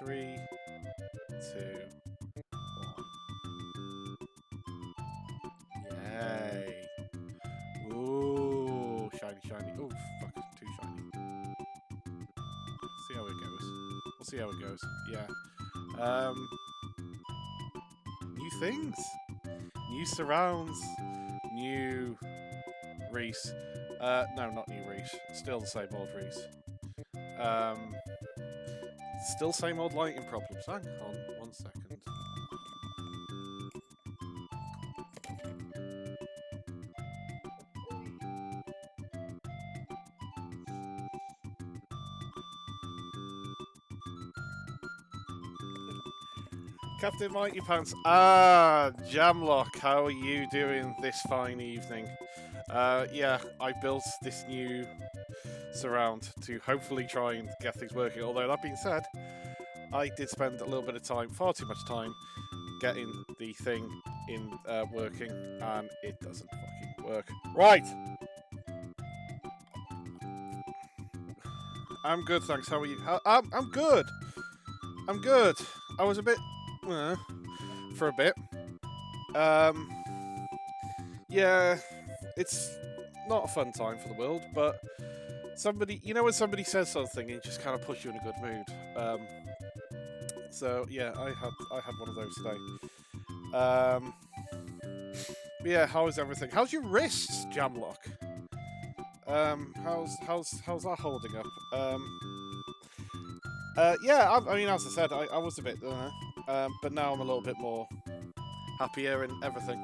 3, 2, 1. Yay. Ooh, shiny, shiny. Oh, fuck, too shiny. See how it goes. We'll see how it goes. Yeah. New things. New surrounds. New Reese. No, not new Reese. Still the same old Reese. Still same old lighting problems. Hang on 1 second. Captain Mighty Pants. Ah, Jamlock, how are you doing this fine evening? Yeah, I built this new surround to hopefully try and get things working. Although that being said, I did spend a little bit of time, far too much time, getting the thing in working, and it doesn't fucking work. Right. I'm good, thanks. How are you? I'm good. I'm good. I was a bit for a bit. Yeah, it's not a fun time for the world, but somebody, you know, when somebody says something, it just kind of puts you in a good mood. So yeah, I had one of those today. Yeah, how is everything? How's your wrists, Jamlock? How's that holding up? Yeah, I mean, as I said, I was a bit, but now I'm a little bit more happier and everything.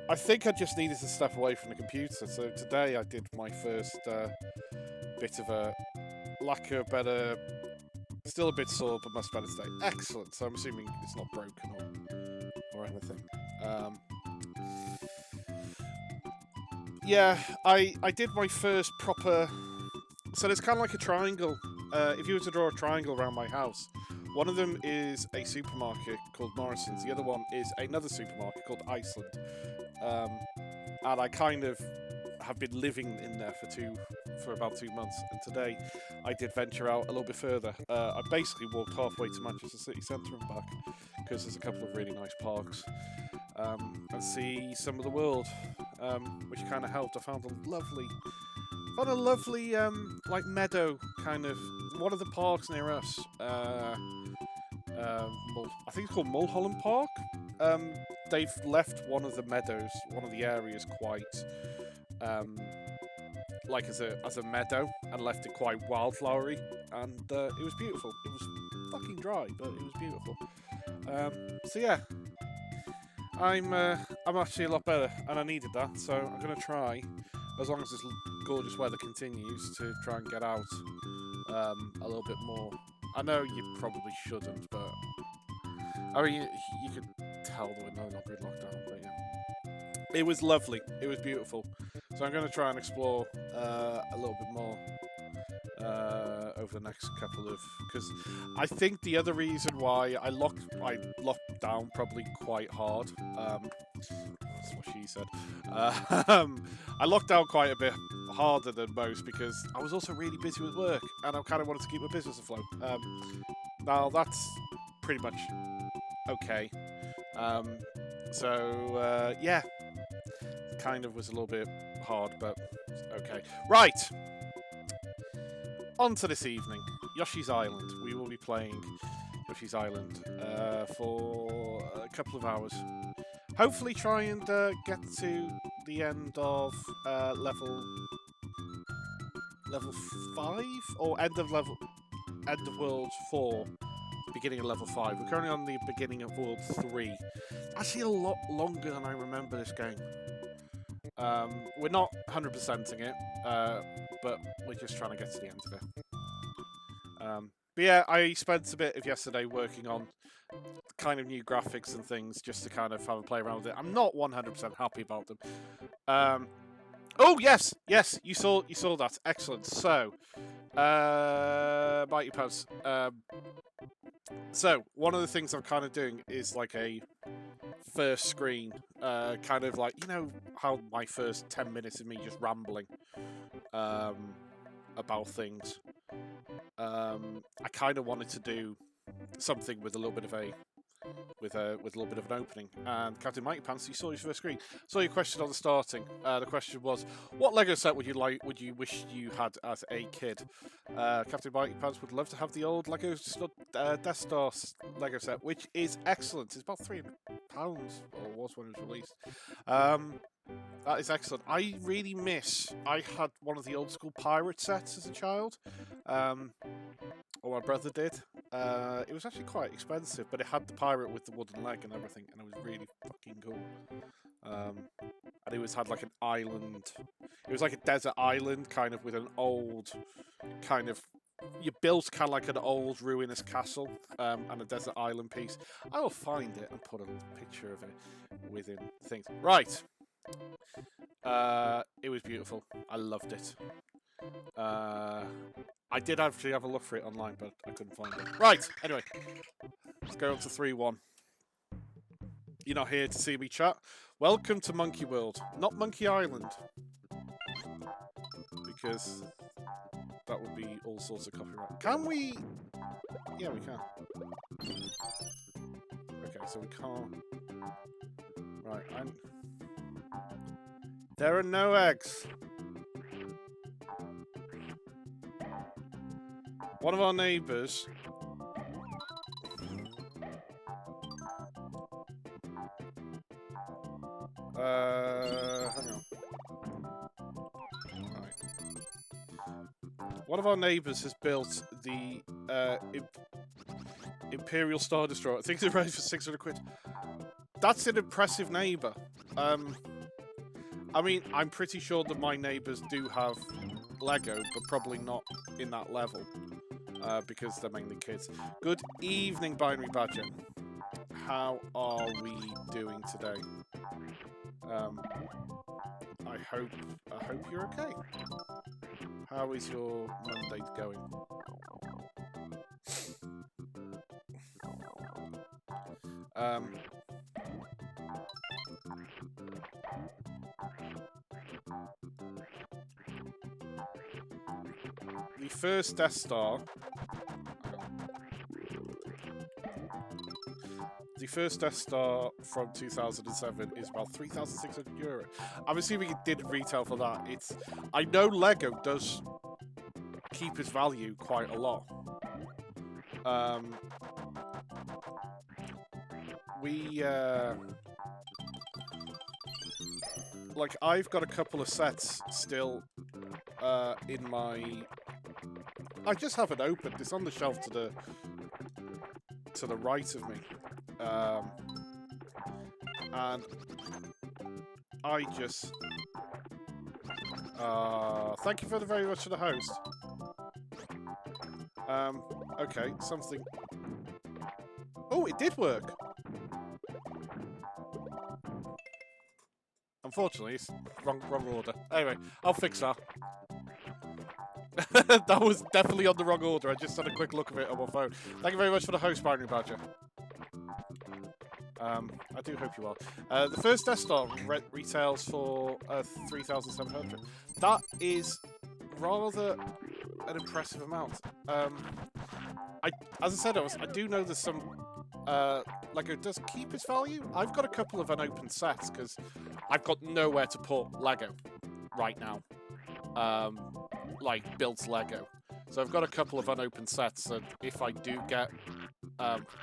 I think I just needed to step away from the computer, so today I did my first bit of a lack of better, still a bit sore, but much better today. Excellent. So I'm assuming it's not broken or anything. Yeah, I did my first proper. So it's kind of like a triangle. If you were to draw a triangle around my house, one of them is a supermarket called Morrison's. The other one is another supermarket called Iceland. And I kind of have been living in there for about 2 months. And today I did venture out a little bit further. I basically walked halfway to Manchester City Centre and back because there's a couple of really nice parks. And see some of the world, which kind of helped. I found a lovely like meadow kind of one of the parks near us. I think it's called Mulholland Park. They've left one of the meadows, one of the areas, quite like as a meadow, and left it quite wildflowery, and it was beautiful. It was fucking dry, but it was beautiful. So yeah, I'm actually a lot better, and I needed that. So I'm gonna try, as long as this gorgeous weather continues, to try and get out a little bit more. I know you probably shouldn't, but I mean you could tell that we're no longer in lockdown. But yeah, it was lovely. It was beautiful. So I'm gonna try and explore a little bit more over the next couple of, because I think the other reason why I locked down probably quite hard. That's what she said. I locked down quite a bit harder than most because I was also really busy with work and I kind of wanted to keep my business afloat. Now that's pretty much okay. So yeah, kind of was a little bit hard, but okay. Right. On to this evening, Yoshi's Island. We will be playing Yoshi's Island for a couple of hours. Hopefully try and get to the end of level 5 or end of world 4, beginning of level 5. We're currently on the beginning of world 3. Actually a lot longer than I remember this game. We're not 100%ing it, but we're just trying to get to the end of it. But yeah, I spent a bit of yesterday working on kind of new graphics and things just to kind of have a play around with it. I'm not 100% happy about them. Oh yes, you saw that. Excellent. So, Mighty Post. So one of the things I'm kind of doing is like a first screen, kind of like, you know how my first 10 minutes of me just rambling about things. I kind of wanted to do something with a little bit of a with a little bit of an opening. And Captain Mighty Pants, you saw your first screen. Saw your question on the starting. The question was, what Lego set would you wish you had as a kid? Captain Mighty Pants would love to have the old Lego Death Star Lego set, which is excellent. It's about £300, or was when it was released. That is excellent. I really miss. I had one of the old school pirate sets as a child. Or my brother did. It was actually quite expensive, but it had the pirate with the wooden leg and everything, and it was really fucking cool. And it had like an island. It was like a desert island, kind of with an old kind of. You built kind of like an old ruinous castle and a desert island piece. I will find it and put a picture of it within things. Right. It was beautiful. I loved it. I did actually have a look for it online, but I couldn't find it. Right, anyway. Let's go on to 3-1. You're not here to see me chat. Welcome to Monkey World, not Monkey Island. Because that would be all sorts of copyright. Can we? Yeah, we can. Okay, so we can't. Right, there are no eggs. One of our neighbours hang on. Right. One of our neighbours has built the Imperial Star Destroyer. I think they're ready for 600 quid. That's an impressive neighbour. I mean, I'm pretty sure that my neighbours do have Lego, but probably not in that level. Because they're mainly kids. Good evening, Binary Badger. How are we doing today? I hope you're okay. How is your Monday going? The first Death Star. The first Death Star from 2007 is about €3,600. I'm assuming it did retail for that. I know Lego does keep its value quite a lot. Like, I've got a couple of sets still in my. I just haven't opened. It's on the shelf to the right of me. And I just thank you very much for the host. Okay, something. Oh, it did work. Unfortunately, it's wrong order. Anyway, I'll fix that. That was definitely on the wrong order. I just had a quick look of it on my phone. Thank you very much for the host, Binary Badger. I do hope you are. The first Death Star retails for 3,700. That is rather an impressive amount. As I said, I do know there's some Lego does keep its value. I've got a couple of unopened sets because I've got nowhere to put Lego right now. Like built Lego. So I've got a couple of unopened sets, and if I do get,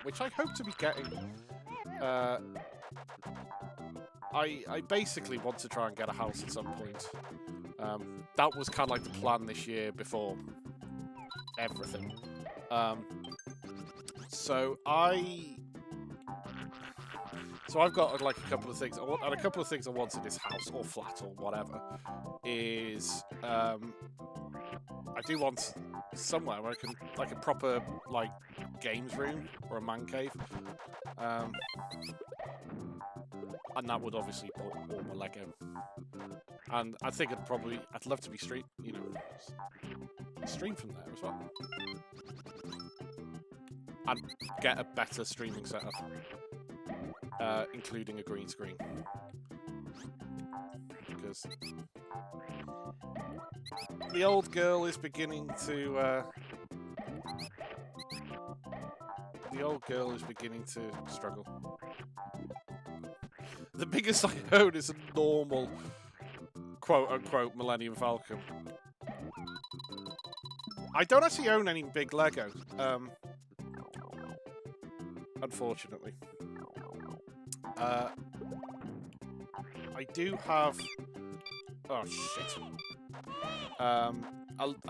which I hope to be getting, I basically want to try and get a house at some point. That was kind of like the plan this year before everything. So I've got like a couple of things, and a couple of things I want in this house or flat or whatever is I do want somewhere where I can like a proper like games room or a man cave, and that would obviously put all my Lego. And I think I'd love to be stream from there as well, and get a better streaming setup. Including a green screen, because the old girl is beginning to The old girl is beginning to struggle. The biggest I own is a normal, quote-unquote, Millennium Falcon. I don't actually own any big Lego, unfortunately. I do have... Oh, shit. A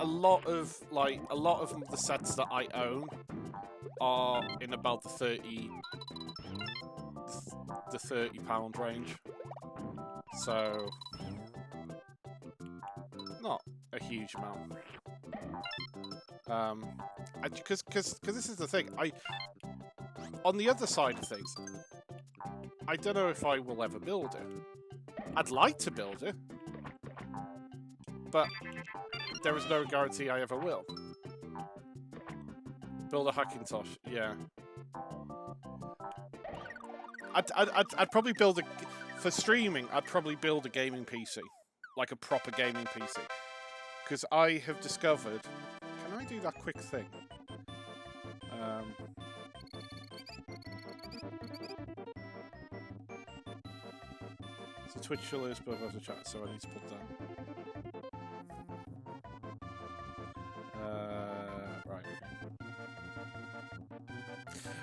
lot of the sets that I own are in about the £30 range. So, not a huge amount. Because this is the thing. On the other side of things, I don't know if I will ever build it. I'd like to build it, but there is no guarantee I ever will. Build a Hackintosh, yeah. I'd probably build for streaming. I'd probably build a gaming PC, like a proper gaming PC, because I have discovered. Can I do that quick thing? So Twitch still is above the chat, so I need to put that.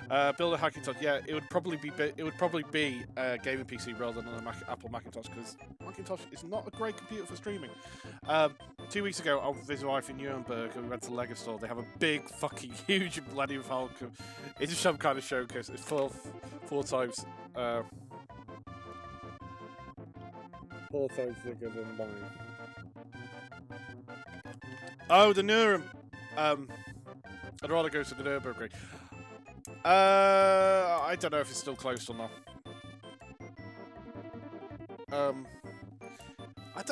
Right. Build a Hackintosh. Yeah, it would probably be a gaming PC rather than an Apple Macintosh, because Macintosh is not a great computer for streaming. 2 weeks ago, I was with my wife in Nuremberg, and we went to the Lego store. They have a big, fucking huge Millennium Falcon. It's some kind of showcase. It's four times bigger than mine. Oh, the I'd rather go to the Nuremberg. I don't know if it's still closed or not.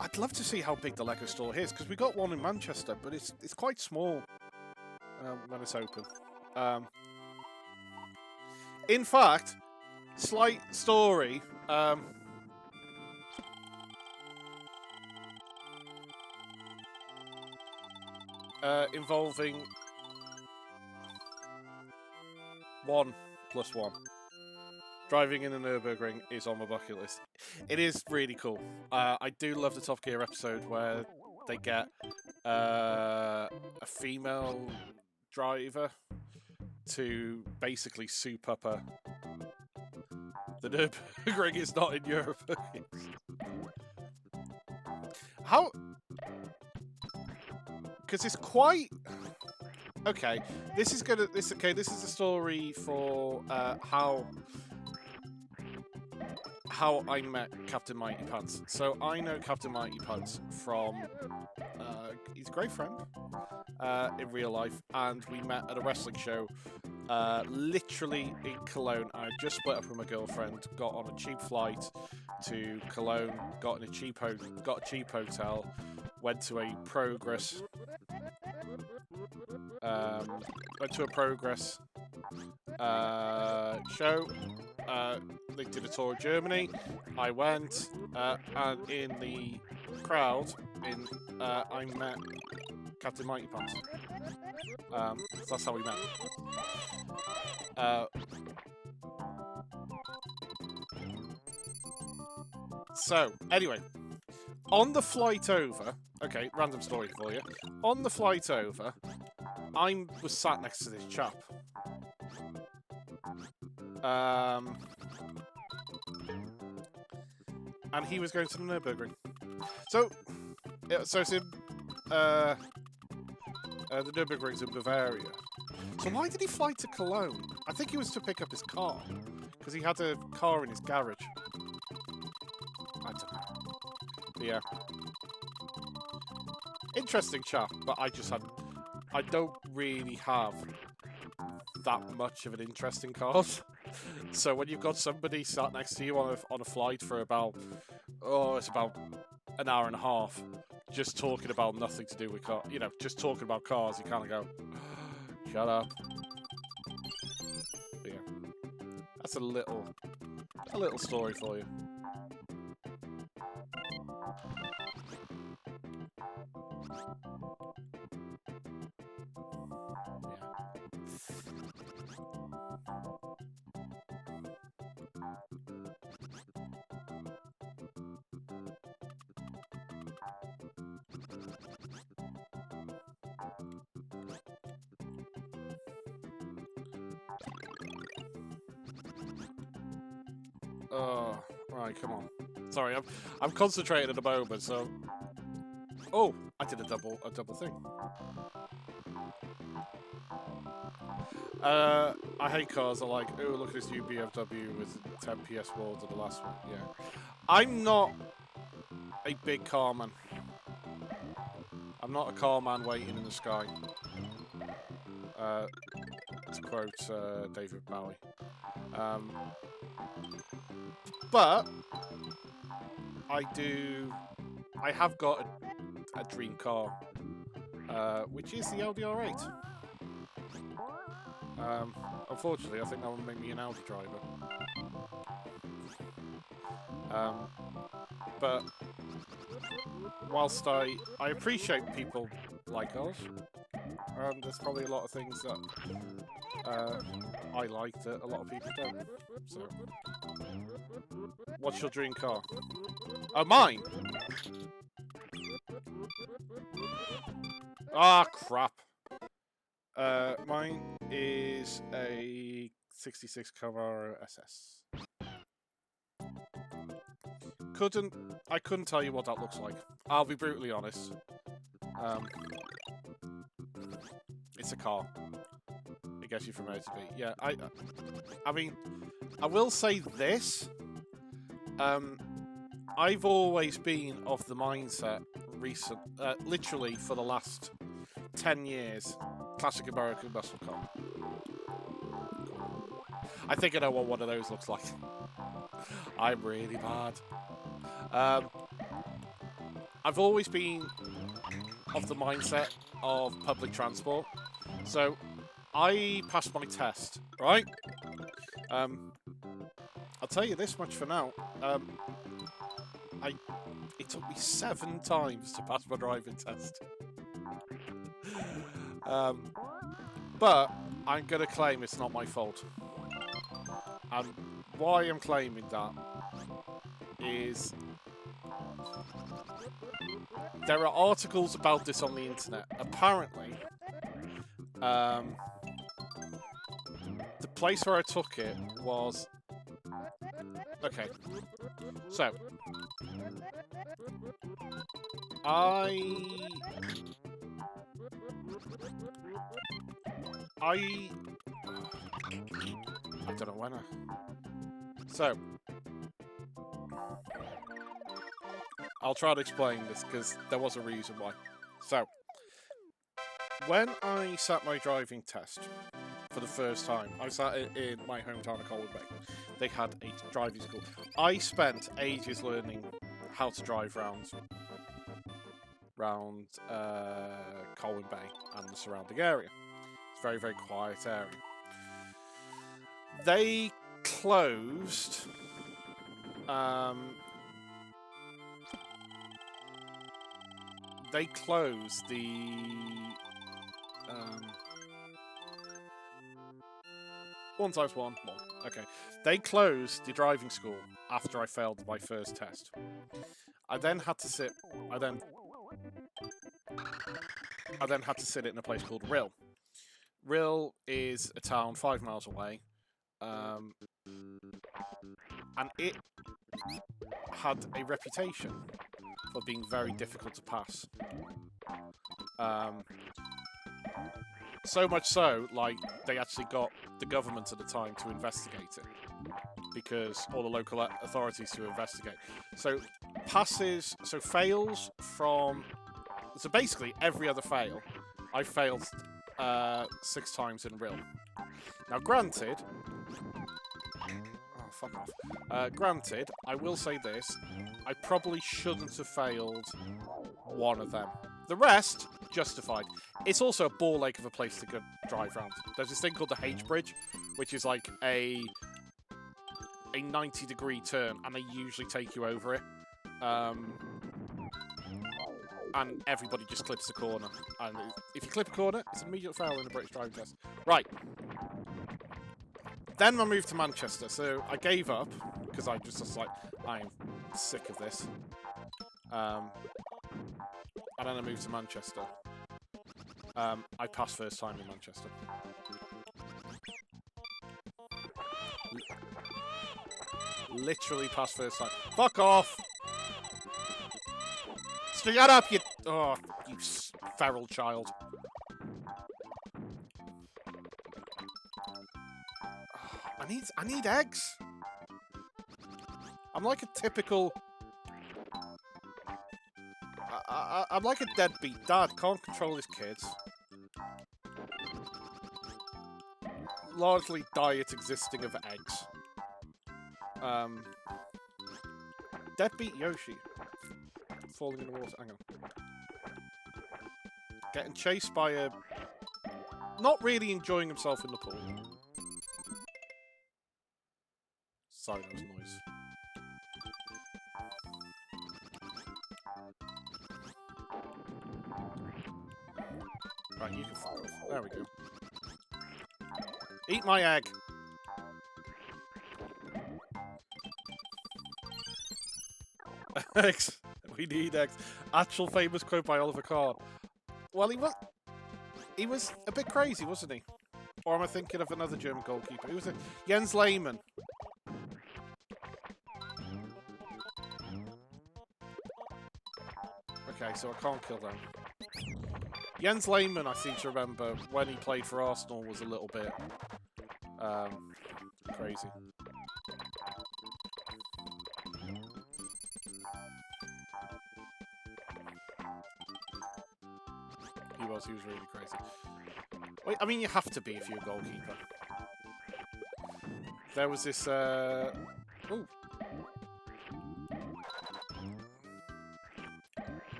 I'd love to see how big the Lego store is, because we got one in Manchester, but it's quite small when it's open. In fact, slight story. Involving 1+1. Driving in the Nürburgring is on my bucket list. It is really cool. I do love the Top Gear episode where they get a female driver to basically soup up the Nürburgring is not in Europe. How? Because it's quite... Okay, this is a story for how I met Captain Mighty Pants. So I know Captain Mighty Pants from he's a great friend in real life, and we met at a wrestling show literally in Cologne. I just split up with my girlfriend, got on a cheap flight to Cologne, got a cheap hotel, went to a Progress. Went to a Progress show. They did a tour of Germany. I went, and in the crowd, I met Captain Mighty Pants. So that's how we met. So, anyway, on the flight over, okay, random story for you. On the flight over, I was sat next to this chap. And he was going to the Nürburgring. So it's in the Nürburgring's in Bavaria. So why did he fly to Cologne? I think it was to pick up his car, because he had a car in his garage. I don't know. But yeah. Interesting chap, but I don't really have that much of an interest in cars. So when you've got somebody sat next to you on a flight for it's about an hour and a half, just talking about nothing to do with cars, just talking about cars, you kind of go, shut up. But yeah, that's a little story for you. Yeah. Right, come on. Sorry, I'm concentrating at the moment, so... Oh, I did a double thing. I hate cars. I like, oh, look at this new BMW with 10 PS more than the last one. Yeah. I'm not a big car man. I'm not a car man waiting in the sky. To quote David Bowie. But I have got a dream car, which is the Audi R8. Unfortunately, I think that would make me an Audi driver. But whilst I appreciate people like us, there's probably a lot of things that I like that a lot of people don't. So, what's your dream car? Oh, mine! Ah, crap. Mine is a 66 Camaro SS. I couldn't tell you what that looks like. I'll be brutally honest. It's a car. It gets you from A to B. Yeah, I mean, I will say this. I've always been of the mindset literally for the last 10 years, classic American muscle car. I think I know what one of those looks like. I'm really bad. I've always been of the mindset of public transport. So, I passed my test, right? I'll tell you this much for now. It took me 7 times to pass my driving test. But I'm going to claim it's not my fault. And why I'm claiming that is there are articles about this on the internet. Apparently, the place where I took it was... Okay, so I don't know when So, I'll try to explain this because there was a reason why. So, when I sat my driving test for the first time, I sat in my hometown of Colwyn Bay. They had a driving school. I spent ages learning how to drive round Colwyn Bay and the surrounding area. It's a very, very quiet area. They closed the one times one. Okay. They closed the driving school after I failed my first test. I then had to sit it in a place called Rill. Rill is a town 5 miles away. And it had a reputation for being very difficult to pass. So much so, like, they actually got the government at the time to investigate it. Because all the local authorities to investigate. So fails from... So basically, every other fail, I failed 6 times in Rill. Now, granted... Oh, fuck off. Granted, I will say this. I probably shouldn't have failed one of them. The rest, justified. It's also a ball ache of a place to go drive around. There's this thing called the H Bridge, which is like a 90-degree turn, and they usually take you over it. And everybody just clips the corner. And if you clip a corner, it's an immediate fail in the British driving test. Right. Then I moved to Manchester, so I gave up, because I just like, I am sick of this. And then I moved to Manchester. I passed first time in Manchester. Literally past first time. Fuck off! Shut up, you... Oh, you feral child. I need eggs. I'm like a typical... I'm like a deadbeat dad. Can't control his kids. Largely diet existing of eggs. Deadbeat Yoshi. Falling in the water. Hang on. Getting chased by a... Not really enjoying himself in the pool. Sorry, that was noise. Right, you can fire off. There we go. Eat my egg! Eggs! We need eggs. Actual famous quote by Oliver Kahn. Well, he was a bit crazy, wasn't he? Or am I thinking of another German goalkeeper? He was a Jens Lehmann. Okay, so I can't kill them. Jens Lehmann, I seem to remember, when he played for Arsenal, was a little bit crazy. He was really crazy. Wait, I mean, you have to be if you're a goalkeeper. There was this, ooh.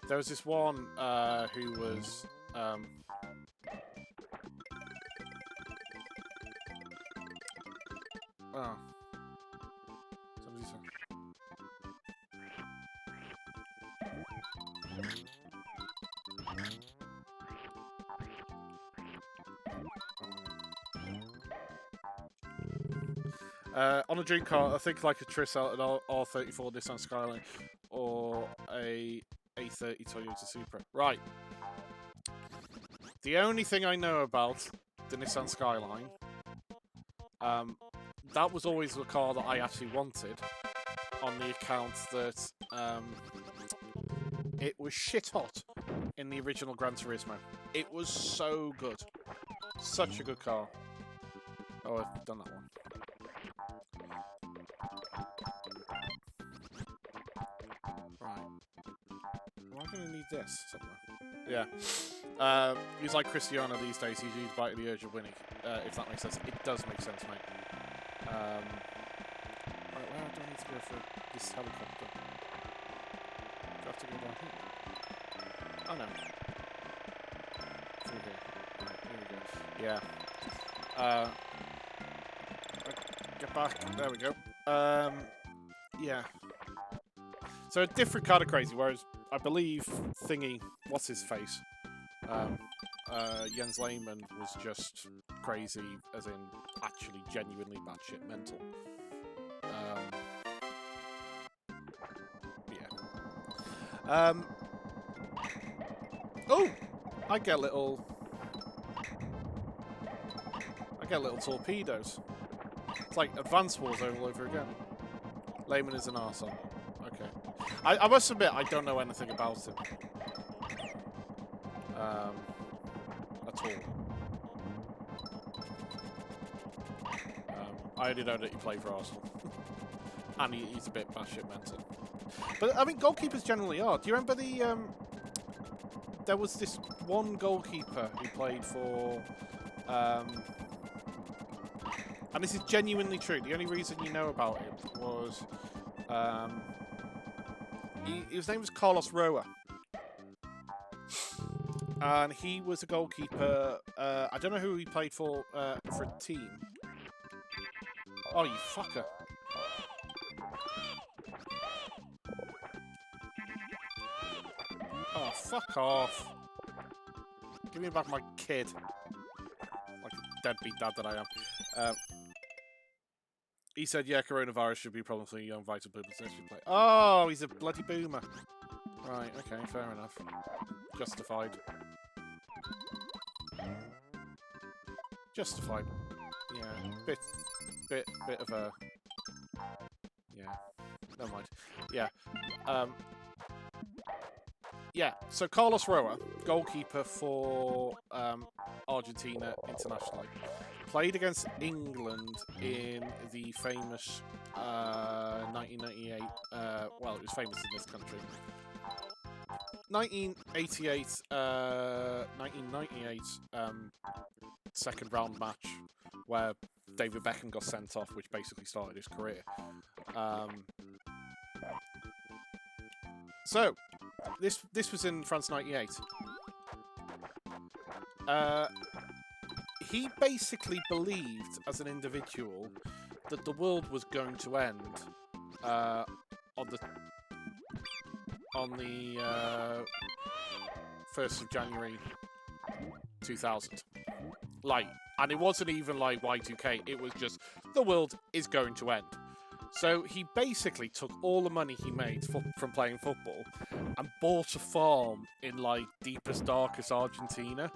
There was this one, who was, oh. Somebody said... on a dream car, I think like a Triss out an R34 Nissan Skyline or a A30 Toyota Supra. Right. The only thing I know about the Nissan Skyline, that was always the car that I actually wanted on the account that it was shit hot in the original Gran Turismo. It was so good. Such a good car. Oh, I've done that one. Right. Am I going to need this somewhere? Yeah. He's like Cristiano these days. He's used by the urge of winning. If that makes sense. It does make sense, mate. Right, where do I need to go for this helicopter? Do I have to go down here? Oh, no. Through here. Right, here we go. Yeah. Get back. There we go. Yeah. So a different kind of crazy, whereas I believe Thingy, what's his face? Jens Lehmann was just crazy, as in actually genuinely batshit mental. Yeah. Oh! I get little torpedoes. It's like Advance Wars all over again. Lehmann is an arsehole. Okay. I must admit, I don't know anything about him. At all. I only know that he played for Arsenal. And he's a bit batshit mental. But, I mean, goalkeepers generally are. Do you remember the, there was this one goalkeeper who played for, and this is genuinely true. The only reason you know about him was, his name was Carlos Roa. And he was a goalkeeper, I don't know who he played for a team. Oh, you fucker. Oh, fuck off. Give me back my kid. Like a deadbeat dad that I am. He said, yeah, coronavirus should be a problem for young vital people. Oh, he's a bloody boomer. Right, okay, fair enough. Justified. Justified. Yeah, bit of a... Yeah, never mind. Yeah. Yeah, so Carlos Roa, goalkeeper for Argentina internationally, played against England in the famous 1998, well, it was famous in this country, 1998 second round match where David Beckham got sent off, which basically started his career. So, this was in France '98. He basically believed, as an individual, that the world was going to end on the 1st of January 2000. Like, and it wasn't even like Y2K. It was just the world is going to end. So he basically took all the money he made from playing football and bought a farm in like deepest, darkest Argentina,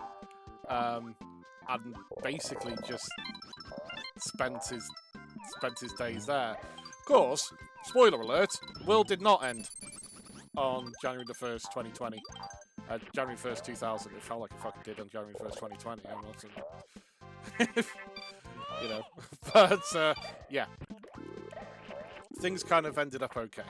and basically just spent his days there. Of course, spoiler alert: the world did not end on January the 1st, 2020. January 1st, 2000. It felt like it fucking did on January 1st, 2020. I'm not, you know, but yeah. Things kind of ended up okay.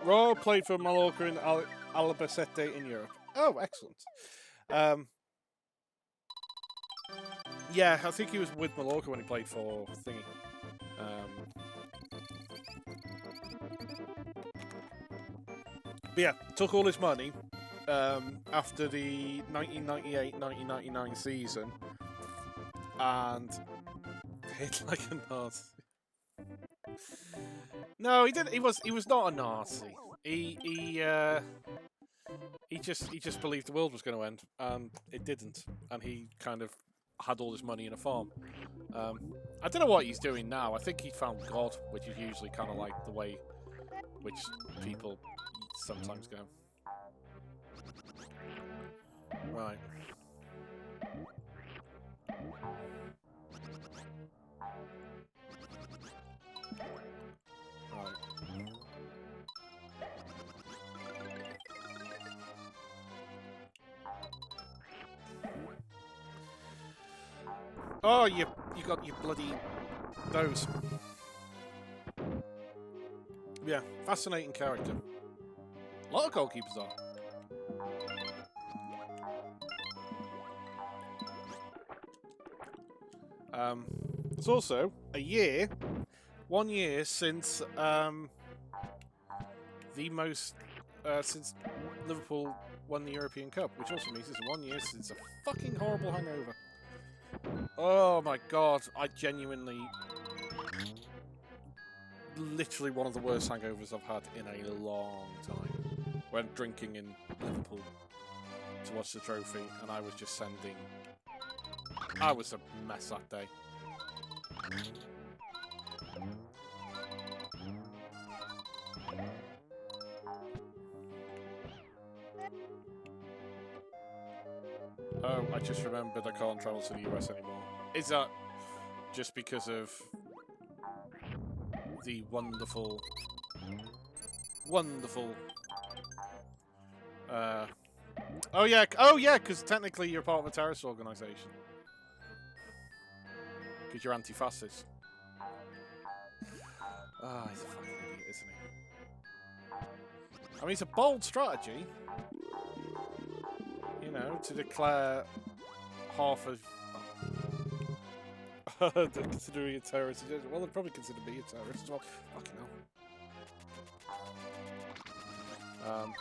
Rowe played for Mallorca and Albacete in Europe. Oh, excellent. Yeah, I think he was with Mallorca when he played for Thingy. But yeah, took all his money after the 1998-1999 season and hit like a Nazi. No, he didn't. He was not a Nazi. He just believed the world was going to end, and it didn't. And he kind of had all his money in a farm. I don't know what he's doing now. I think he found God, which is usually kind of like the way which people sometimes go. Right. Right. Oh, you got your bloody those. Yeah, fascinating character. A lot of goalkeepers are. There's also a 1 year since since Liverpool won the European Cup, which also means it's 1 year since a fucking horrible hangover. Oh my god, I genuinely, literally one of the worst hangovers I've had in a long time. Went drinking in Liverpool to watch the trophy, and I was just sending. I was a mess that day. Oh, I just remembered I can't travel to the US anymore. Is that just because of the wonderful... Oh yeah, because technically you're part of a terrorist organisation. Because you're anti-fascist. Ah, he's a fucking idiot, isn't he? I mean, it's a bold strategy. You know, to declare half of... considering a terrorist. Well, they'd probably consider me a terrorist as well. Fucking hell.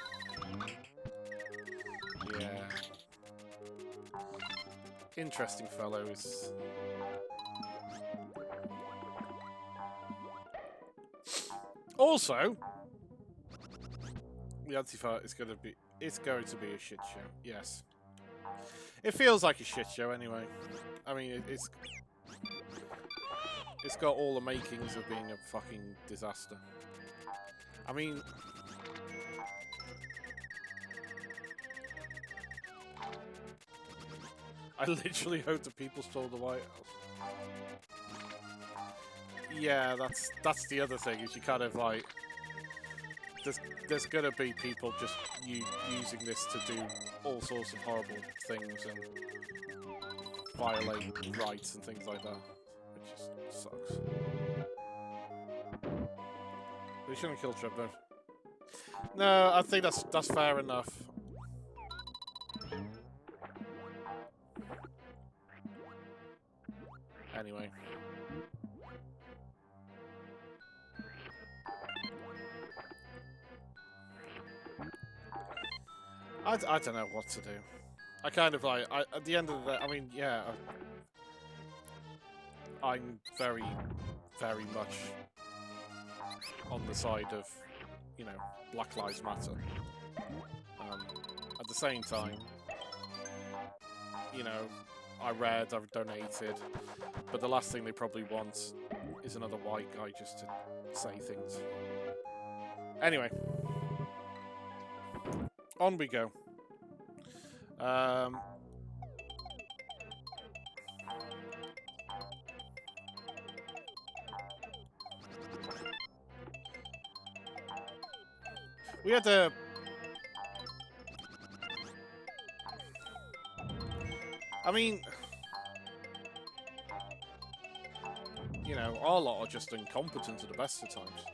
Yeah. Interesting fellows. Also, the Antifa is going to be... It's going to be a shit show. Yes. It feels like a shit show anyway. I mean, it's got all the makings of being a fucking disaster. I mean... I literally hope that people stole the White House. Yeah, that's the other thing, is you kind of like... There's gonna be people just using this to do all sorts of horrible things and violate rights and things like that, which just sucks. We shouldn't kill Trevor. No, I think that's fair enough. Anyway. I don't know what to do. I kind of like, at the end of the day, I mean, yeah, I'm very, very much on the side of, you know, Black Lives Matter. At the same time, you know, I've donated, but the last thing they probably want is another white guy just to say things. Anyway. On we go. We had a... I mean... You know, our lot are just incompetent at the best of times.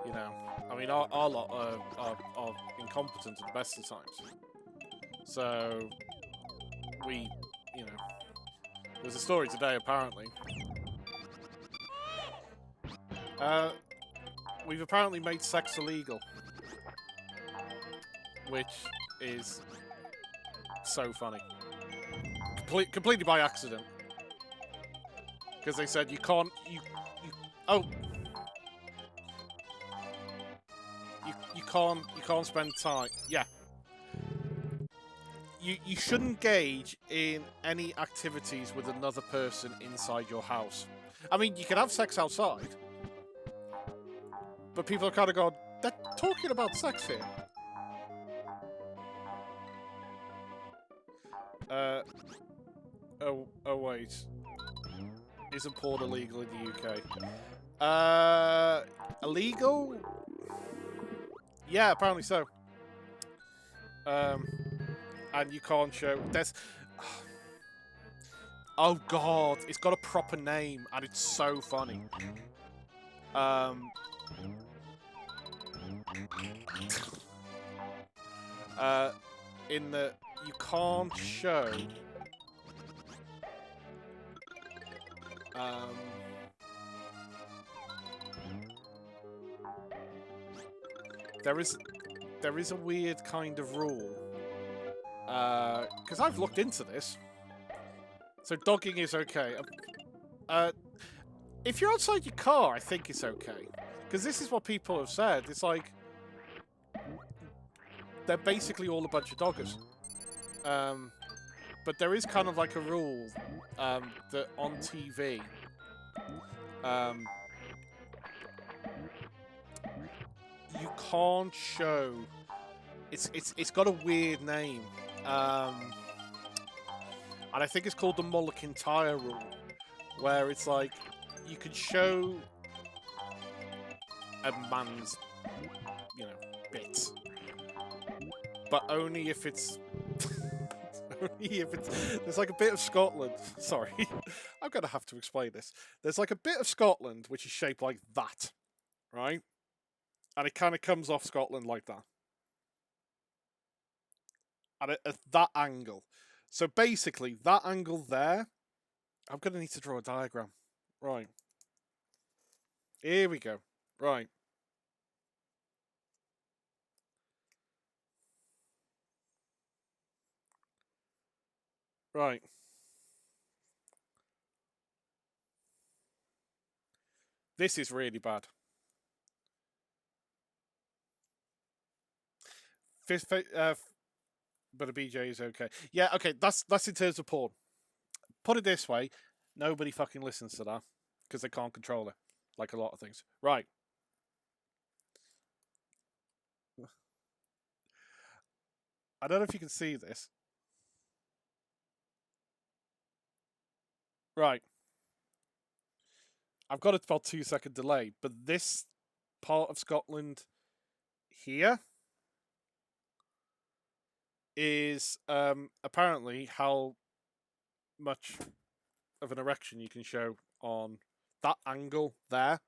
You know, I mean, our lot are incompetent at the best of times. So, we, you know, there's a story today, apparently. We've apparently made sex illegal. Which is so funny. Completely by accident. Because they said you can't, you can't spend time. Yeah. You shouldn't engage in any activities with another person inside your house. I mean, you can have sex outside. But people are kind of going, they're talking about sex here. Oh wait. Isn't porn illegal in the UK? Illegal? Yeah, apparently so. And you can't show... There's... Oh god, it's got a proper name, and it's so funny. In the... You can't show... There is a weird kind of rule. Because I've looked into this. So dogging is okay. If you're outside your car, I think it's okay. Because this is what people have said. It's like... They're basically all a bunch of doggers. But there is kind of like a rule that on TV... you can't show... It's got a weird name. And I think it's called the mull kintyre rule. Where it's like, you could show a man's, you know, bits. But only if it's... only if it's... There's like a bit of Scotland... Sorry. I'm going to have to explain this. There's like a bit of Scotland which is shaped like that. Right? And it kind of comes off Scotland like that. And at that angle. So basically, that angle there... I'm going to need to draw a diagram. Right. Here we go. Right. Right. This is really bad. But a BJ is okay. Yeah, okay, that's in terms of porn. Put it this way, nobody fucking listens to that because they can't control it, like a lot of things. Right. I don't know if you can see this. Right. I've got about 2 second delay, but this part of Scotland here is apparently how much of an erection you can show on that angle. There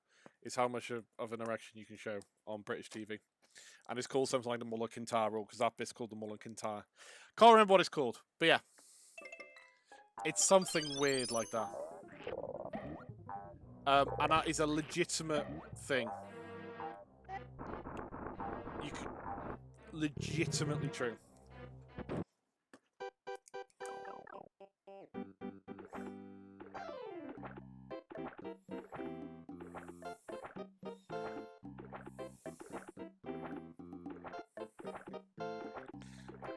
is how much of an erection you can show on British TV, and it's called something like the mull kintyre rule because that bit's called the mull kintyre. Can't remember what it's called, but yeah, it's something weird like that. And that is a legitimate thing. You can, legitimately true.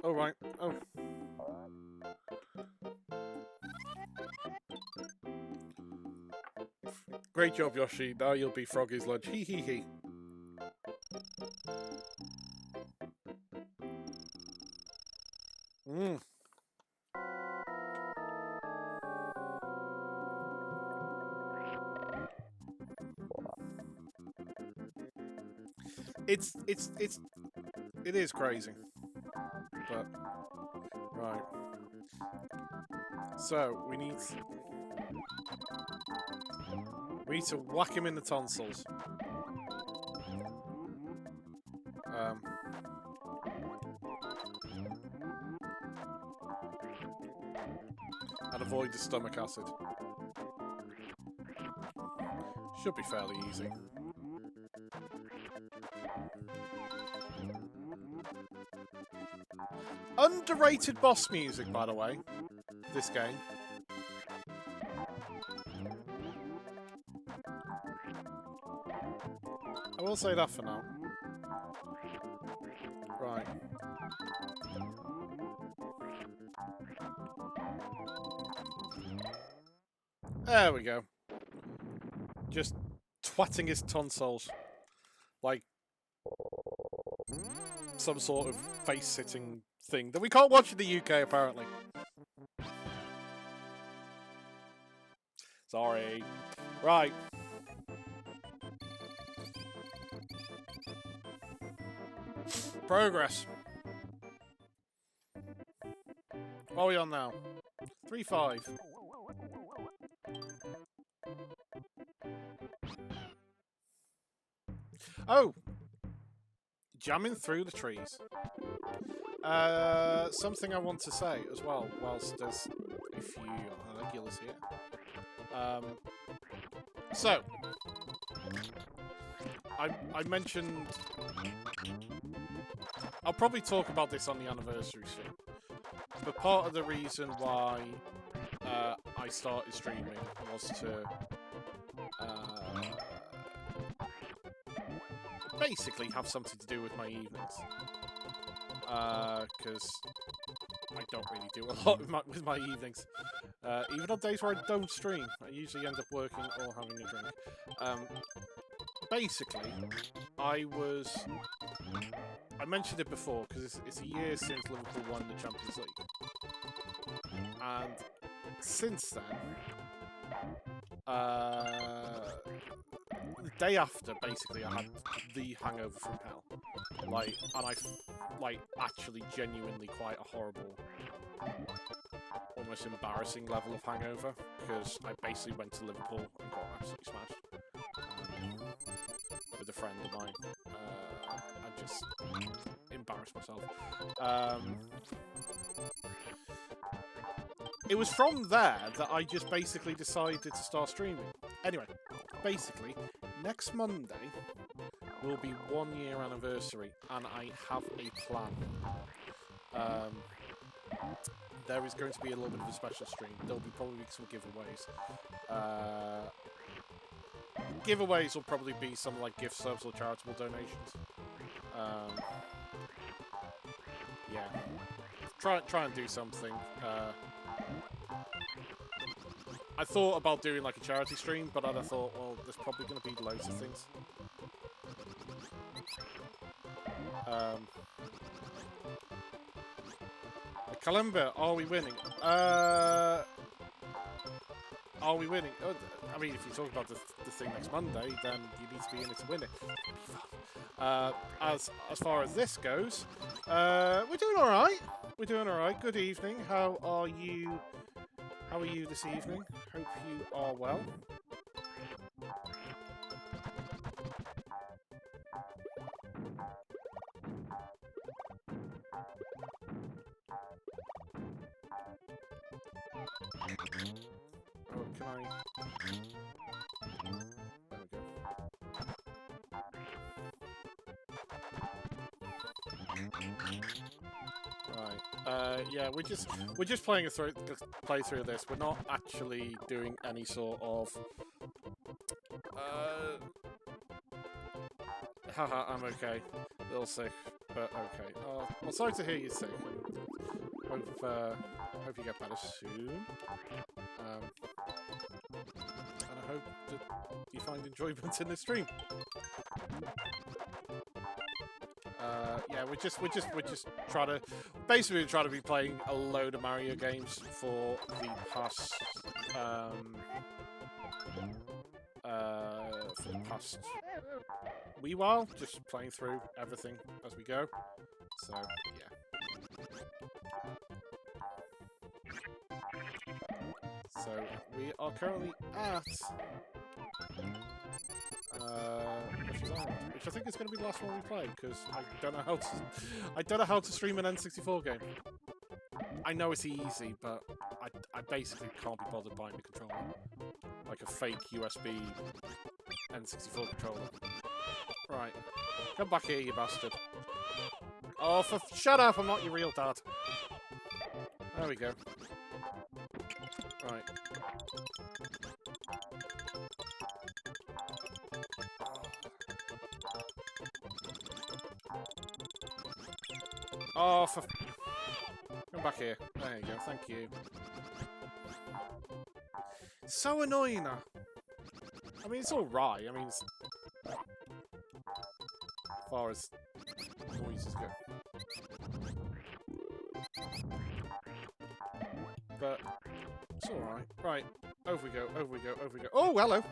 Oh right. Oh. Great job, Yoshi. Now you'll be Froggy's lunch. Hee hee hee. Mm. It is crazy. But right. So we need to whack him in the tonsils. And avoid the stomach acid. Should be fairly easy. Underrated boss music, by the way. This game. I will say that for now. Right. There we go. Just twatting his tonsils. Like some sort of face-sitting thing that we can't watch in the UK, apparently. Sorry. Right. Progress. What are we on now? 3-5. Oh! Jamming through the trees. Something I want to say as well, whilst there's a few regulars here. So, I mentioned... I'll probably talk about this on the anniversary soon. But part of the reason why I started streaming was to basically have something to do with my evenings. Because I don't really do a lot with my evenings. Even on days where I don't stream, I usually end up working or having a drink. Basically, I mentioned it before because it's a year since Liverpool won the Champions League, and since then, the day after, basically, I had the hangover from hell. And I actually genuinely quite a horrible, almost embarrassing level of hangover, because I basically went to Liverpool and got absolutely smashed with a friend of mine. I just embarrassed myself. It was from there that I just basically decided to start streaming. Anyway, basically, next Monday will be 1 year anniversary, and I have a plan. There is going to be a little bit of a special stream. There'll be probably some giveaways. Giveaways will probably be some like gift subs or charitable donations. Yeah. try and do something. I thought about doing like a charity stream, but I thought, well, there's probably going to be loads of things. Kalimba, are we winning? Are we winning? Oh, I mean, if you talk about the thing next Monday, then you need to be in it to win it. As far as this goes, we're doing all right. We're doing all right. Good evening. How are you? How are you this evening? Hope you are well. Oh, can I? There we go. Right. Yeah, we're just playing a playthrough of this. We're not actually doing any sort of. Haha, I'm okay. A little sick, but okay. Well, sorry to hear you're sick. Hope you get better soon. And I hope that you find enjoyment in the stream. Yeah, we're just trying to basically try to be playing a load of Mario games for the past wee while, just playing through everything as we go. So yeah. So we are currently at Yoshi's Island, which I think is going to be the last one we play because I don't know how to stream an N64 game. I know it's easy, but I basically can't be bothered buying the controller, like a fake USB N64 controller. Right, come back here, you bastard! Oh, shut up! I'm not your real dad. There we go. Right. Oh, come back here. There you go. Thank you. So annoying. I mean, it's all right. I mean, as far as noises go. But it's all right. Right. Over we go. Over we go. Over we go. Oh, hello.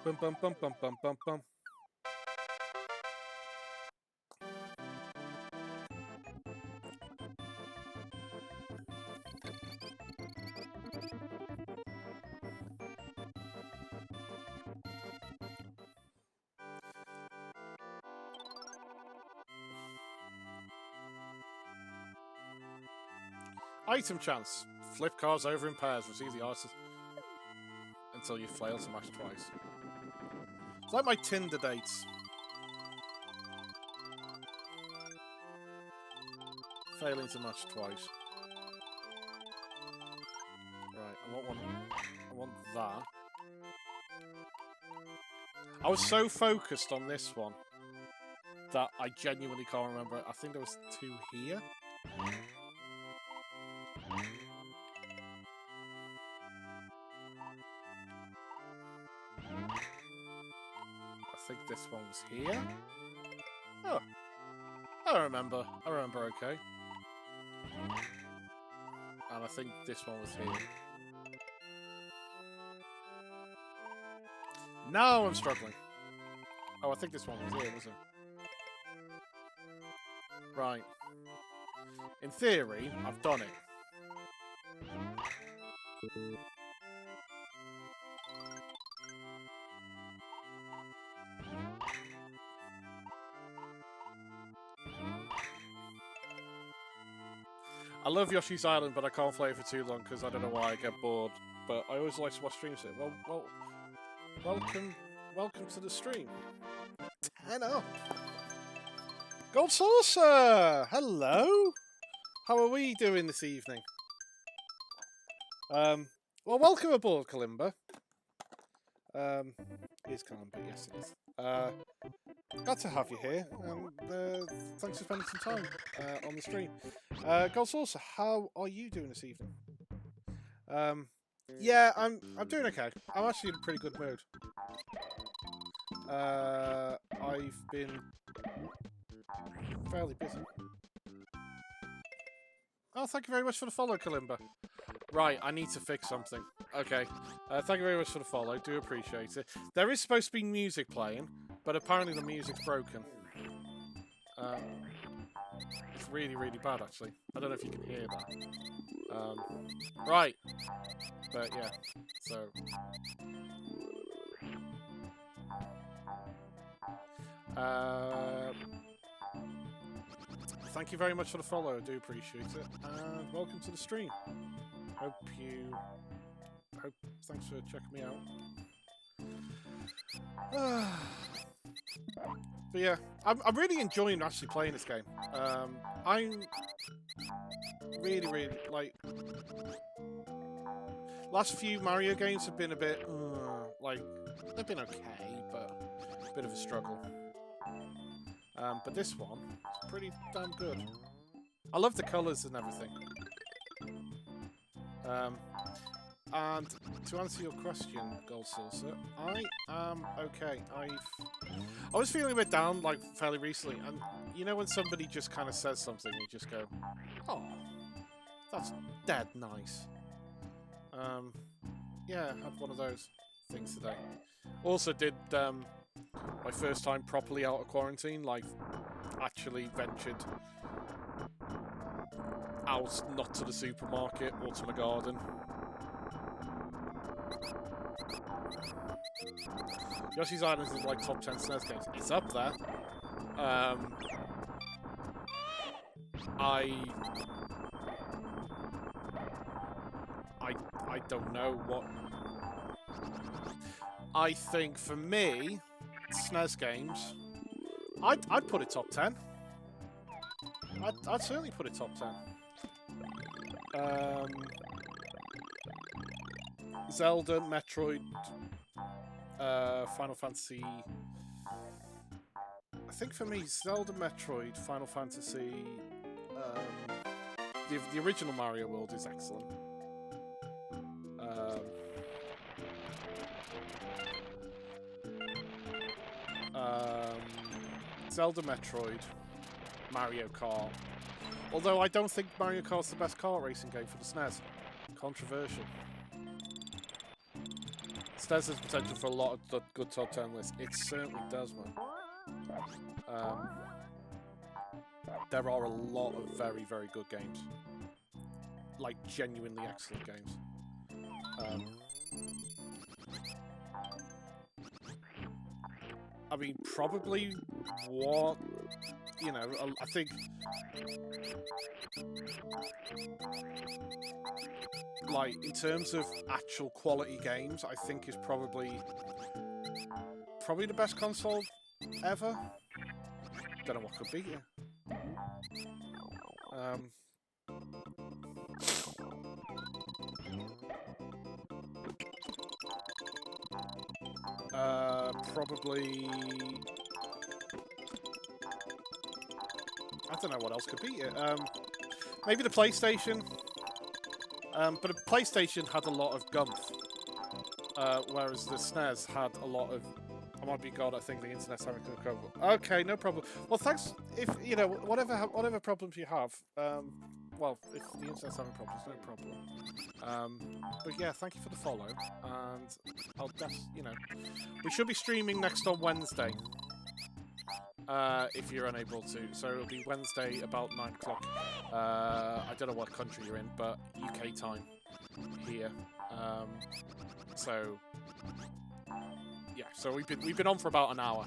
Bum bum bum bum bum bum bum. Item chance. Flip cars over in pairs. Receive the artist until you fail to match twice. It's like my Tinder dates. Failing to match twice. Right, I want one. I want that. I was so focused on this one that I genuinely can't remember it. I think there was 2 here. I think this one was here. Oh, I remember. I remember okay. And I think this one was here. Now I'm struggling. Oh, I think this one was here, wasn't it? Right. In theory, I've done it. I love Yoshi's Island, but I can't play it for too long because I don't know why I get bored. But I always like to watch streams. Well, welcome to the stream. 10 up. Gold Saucer, hello. How are we doing this evening? Well, welcome aboard, Kalimba. Here's Kalimba. Yes, it is. Glad to have you here, and thanks for spending some time on the stream. Gold Saucer, how are you doing this evening? Yeah, I'm doing okay. I'm actually in a pretty good mood. I've been fairly busy. Oh, thank you very much for the follow, Kalimba. Right, I need to fix something. Okay, thank you very much for the follow. Do appreciate it. There is supposed to be music playing, but apparently the music's broken. It's really, really bad, actually. I don't know if you can hear that. Right. But yeah, so... thank you very much for the follow. I do appreciate it. And welcome to the stream. Thanks for checking me out. But yeah, I'm really enjoying actually playing this game. I'm really like... last few Mario games have been a bit like, they've been okay, but a bit of a struggle. But this one is pretty damn good. I love the colours and everything. And to answer your question, Gold Saucer, I am okay. I was feeling a bit down, like, fairly recently, and you know when somebody just kind of says something, you just go, oh, that's dead nice. Yeah, I had one of those things today. Also did my first time properly out of quarantine, like, actually ventured out, not to the supermarket or to my garden. Yoshi's Island is like top 10 SNES games. It's up there. I don't know what... I think for me, SNES games, I'd put it top 10. I'd certainly put it top 10. Zelda, Metroid, Final Fantasy... I think for me, Zelda, Metroid, Final Fantasy... the original Mario World is excellent. Zelda, Metroid, Mario Kart. Although I don't think Mario Kart's the best kart racing game for the SNES. Controversial. SNES has potential for a lot of good top 10 lists. It certainly does, man. There are a lot of very, very good games. Like, genuinely excellent games. I mean, probably what... You know, I think... Like, in terms of actual quality games, I think is probably the best console ever. Don't know what could beat you. Probably... I don't know what else could beat it. Maybe the PlayStation. But the PlayStation had a lot of gumph. Whereas the SNES had a lot of... Oh my god, I think the internet's having a problem. Okay, no problem. Well, thanks. If, you know, whatever problems you have, well, if the internet's having problems, no problem. But yeah, thank you for the follow, and I'll just, you know, we should be streaming next on Wednesday, if you're unable to. So it'll be Wednesday about 9 o'clock. I don't know what country you're in, but UK time here. So yeah, so we've been on for about an hour.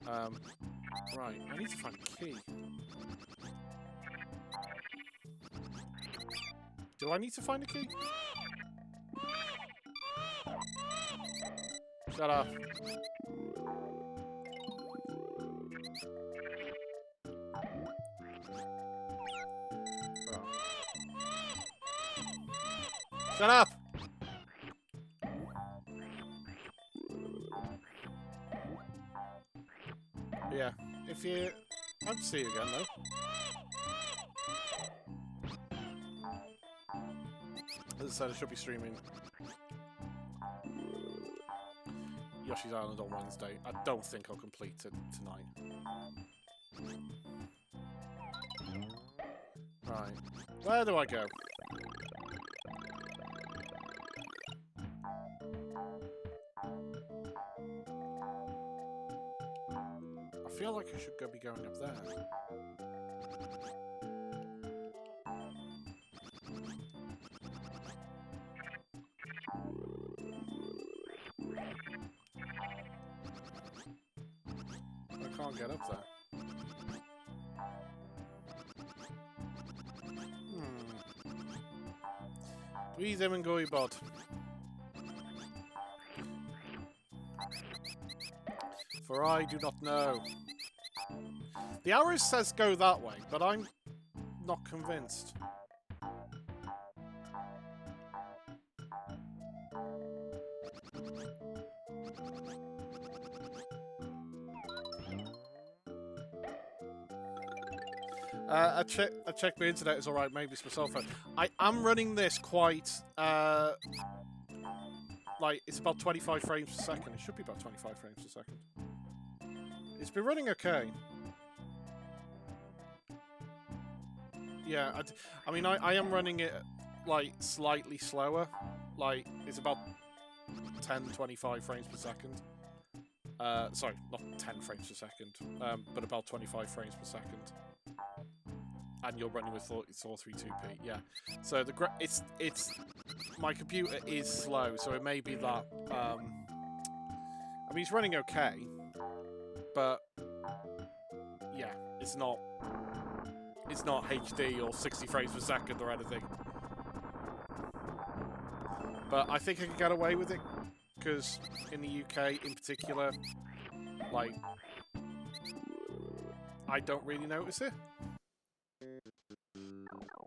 Right, I need to find a key. Do I need to find a key? Shut up. Oh. Shut up! yeah, if you... I'd see you again, though. As I said, I should be streaming Yoshi's Island on Wednesday. I don't think I'll complete it tonight. Right. Where do I go? I feel like I should be going up there. I can't get up there. Breathe him and go, bod. For I do not know. The arrow says go that way, but I'm not convinced. I checked the internet, it's alright, maybe it's my cell phone. I am running this quite, like, it's about 25 frames per second. It should be about 25 frames per second. It's been running okay. Yeah, I mean, I am running it, like, slightly slower. Like, it's about 10-25 frames per second. Sorry, not 10 frames per second, but about 25 frames per second. And you're running with 432p, yeah. So it's my computer is slow, so it may be that. I mean, it's running okay, but yeah, it's not HD or 60 frames per second or anything. But I think I can get away with it because in the UK, in particular, like, I don't really notice it.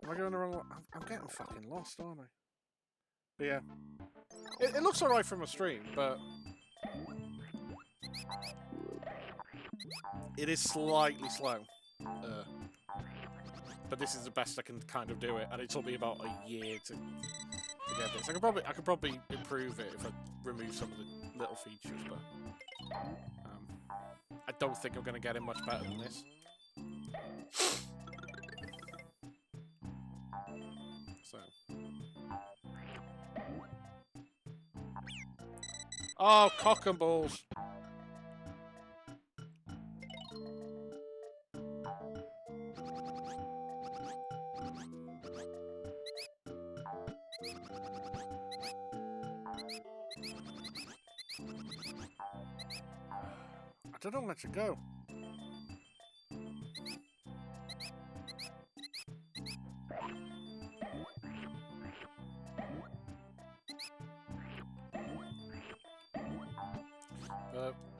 Am I going the wrong way? I'm getting fucking lost, aren't I? But yeah. It looks alright from a stream, but... it is slightly slow. But this is the best I can kind of do it, and it took me about a year to get this. I could probably improve it if I remove some of the little features, but... I don't think I'm going to get it much better than this. So. Oh, cock and balls. I don't know where to go.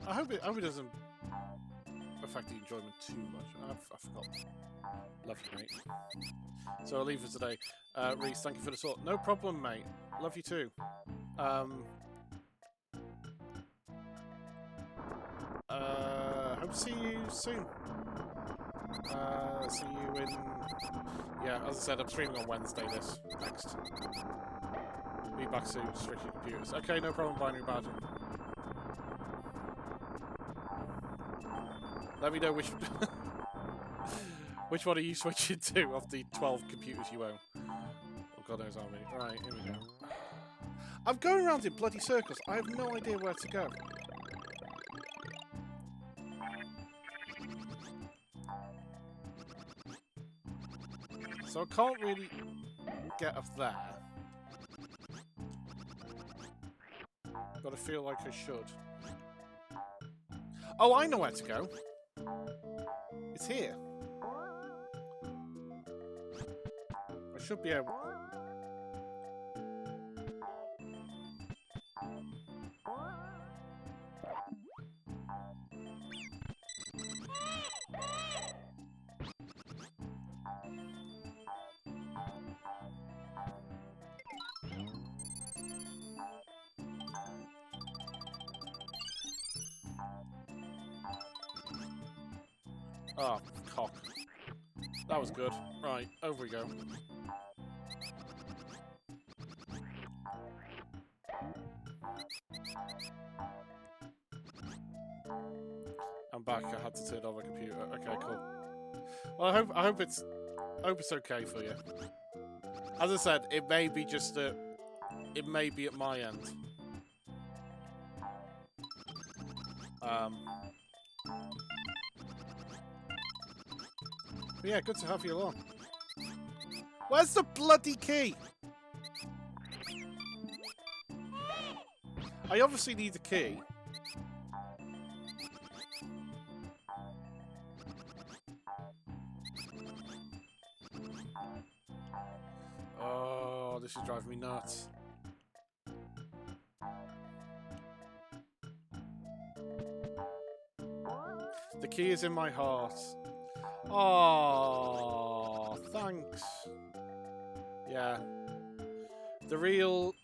I hope it doesn't affect the enjoyment too much. I forgot. Love you, mate. So I'll leave for today. Reese, thank you for the sort. No problem, mate. Love you too. Hope to see you soon. See you in... Yeah, as I said, I'm streaming on Wednesday this next. Be back soon, strictly computers. Okay, no problem, Binary Badger. Let me know which which one are you switching to of the 12 computers you own. Oh, God knows how many. Right, here we go. I'm going around in bloody circles. I have no idea where to go. So I can't really get up there. But I feel like I should. Oh, I know where to go. It's here. I should be able... Oh, cock. That was good. Right, over we go. I'm back. I had to turn off my computer. Okay, cool. Well, I hope it's okay for you. As I said, it may be just that it may be at my end. But yeah, good to have you along. Where's the bloody key? I obviously need the key. Oh, this is driving me nuts. The key is in my heart. Oh, thanks. Yeah. The real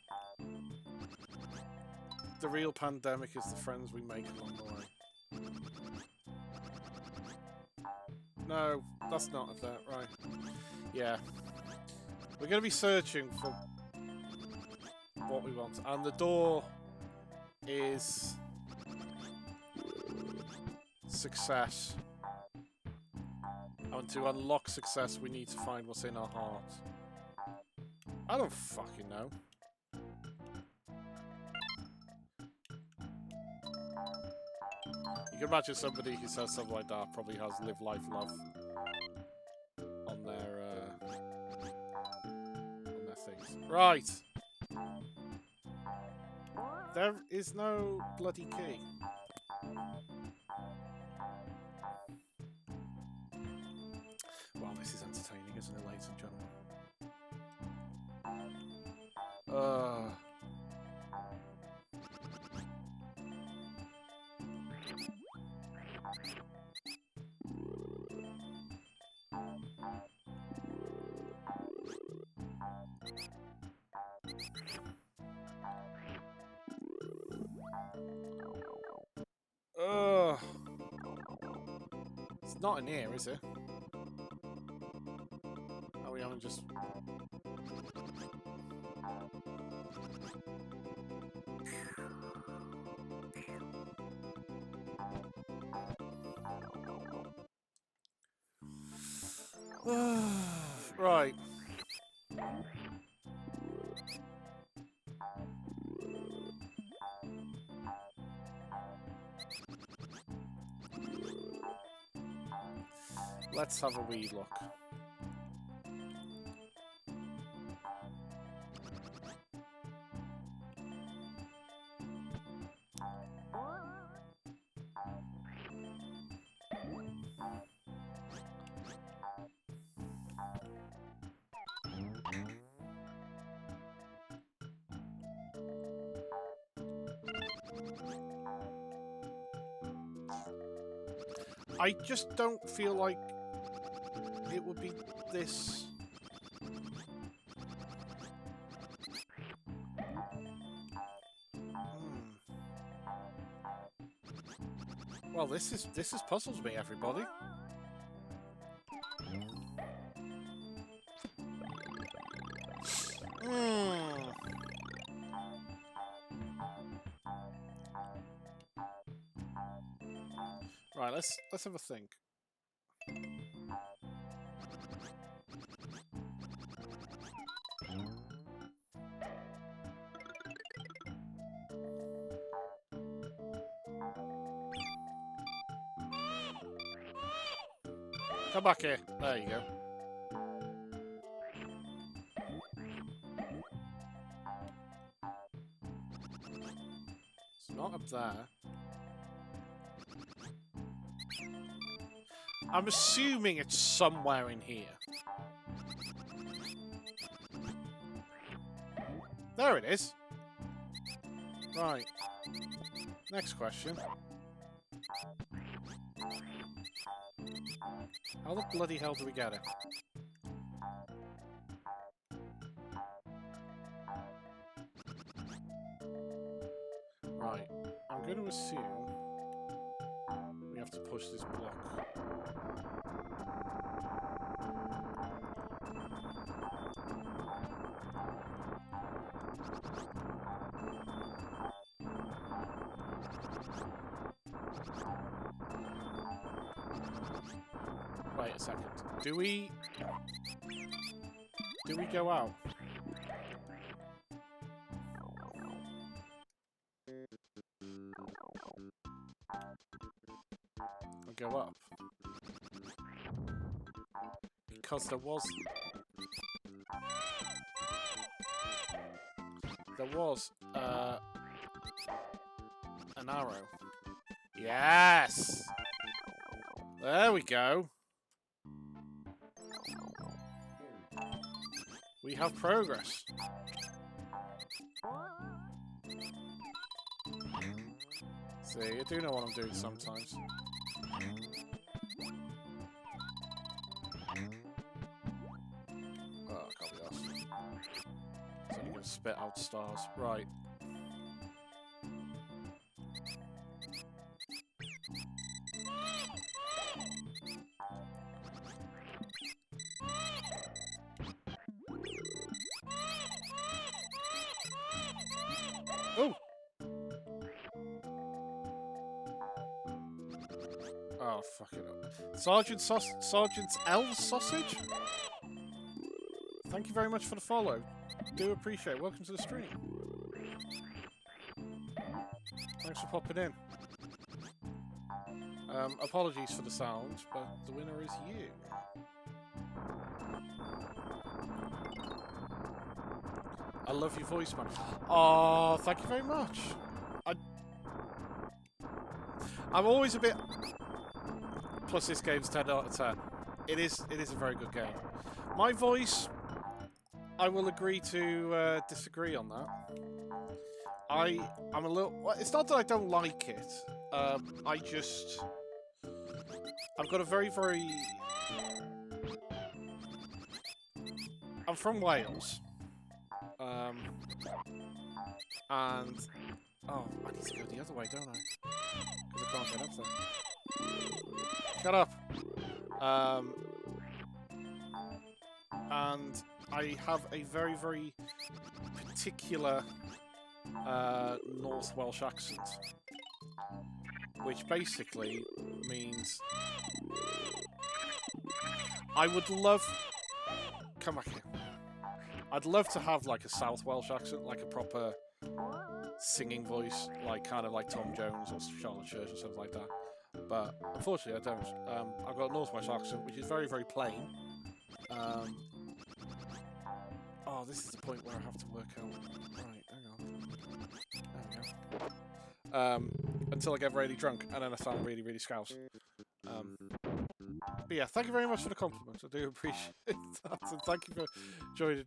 pandemic is the friends we make along the way. No, that's not of that, right. Yeah. We're going to be searching for what we want. And the door is success. And to unlock success, we need to find what's in our heart. I don't fucking know. You can imagine somebody who says something like that probably has live, life, love on their things. Right. There is no bloody key. Well, this is entertaining, isn't it, ladies and gentlemen? It's not in here, is it? Are we on just... Right. Let's have a wee look. I just don't feel like it would be this... Well, this puzzles me, everybody. Right, let's have a think. Come back here. There you go. It's not up there. I'm assuming it's somewhere in here. There it is. Right. Next question. How the bloody hell do we get it? Right. I'm going to assume we we have to push this block. Wait a second. Do we go out? Or go up? Because there was an arrow. Yes! There we go. We have progress. See, I do know what I'm doing sometimes. Oh, I can't be asked. It's only going to spit out stars. Right. Oh! Oh, fuck it up. Sergeant's Elf Sausage? Thank you very much for the follow. Do appreciate it. Welcome to the stream. Thanks for popping in. Apologies for the sound, but the winner is you. I love your voice, man. Oh, thank you very much. I'm always a bit... Plus, this game's 10 out of 10. It is a very good game. My voice, I will agree to disagree on that. I'm a little... Well, it's not that I don't like it. I've got a very, very... I'm from Wales. And... Oh, I need to go the other way, don't I? Because I can't get up there. Shut up! And I have a very, very particular North Welsh accent. Which basically means... I would love... Come back here. I'd love to have like a South Welsh accent, like a proper singing voice, like kind of like Tom Jones or Charlotte Church or something like that. But unfortunately, I don't. I've got a North Welsh accent, which is very, very plain. Oh, this is the point where I have to work out. Right, hang on. There we go. Until I get really drunk, and then I sound really, really scouse. But yeah, thank you very much for the compliment. I do appreciate that. And thank you for joining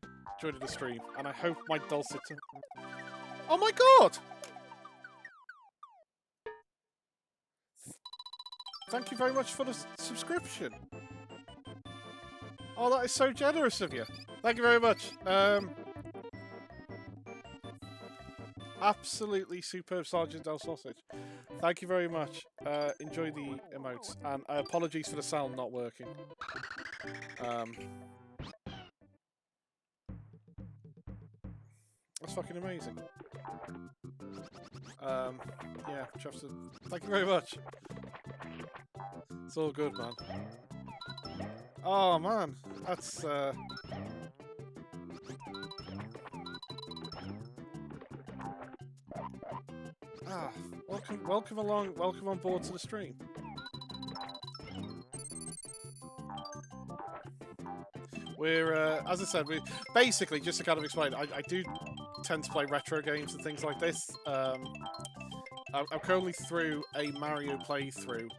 the stream. And I hope my dulcet... Oh my god! Thank you very much for the subscription. Oh, that is so generous of you. Thank you very much. Absolutely superb, Sergeant Del Sausage. Thank you very much. Enjoy the emotes. And apologies for the sound not working. That's fucking amazing. Yeah, Jefferson. Thank you very much. It's all good, man. Oh, man. That's, welcome along, welcome on board to the stream. We're, as I said, we basically, just to kind of explain, I do tend to play retro games and things like this. I'm currently through a Mario playthrough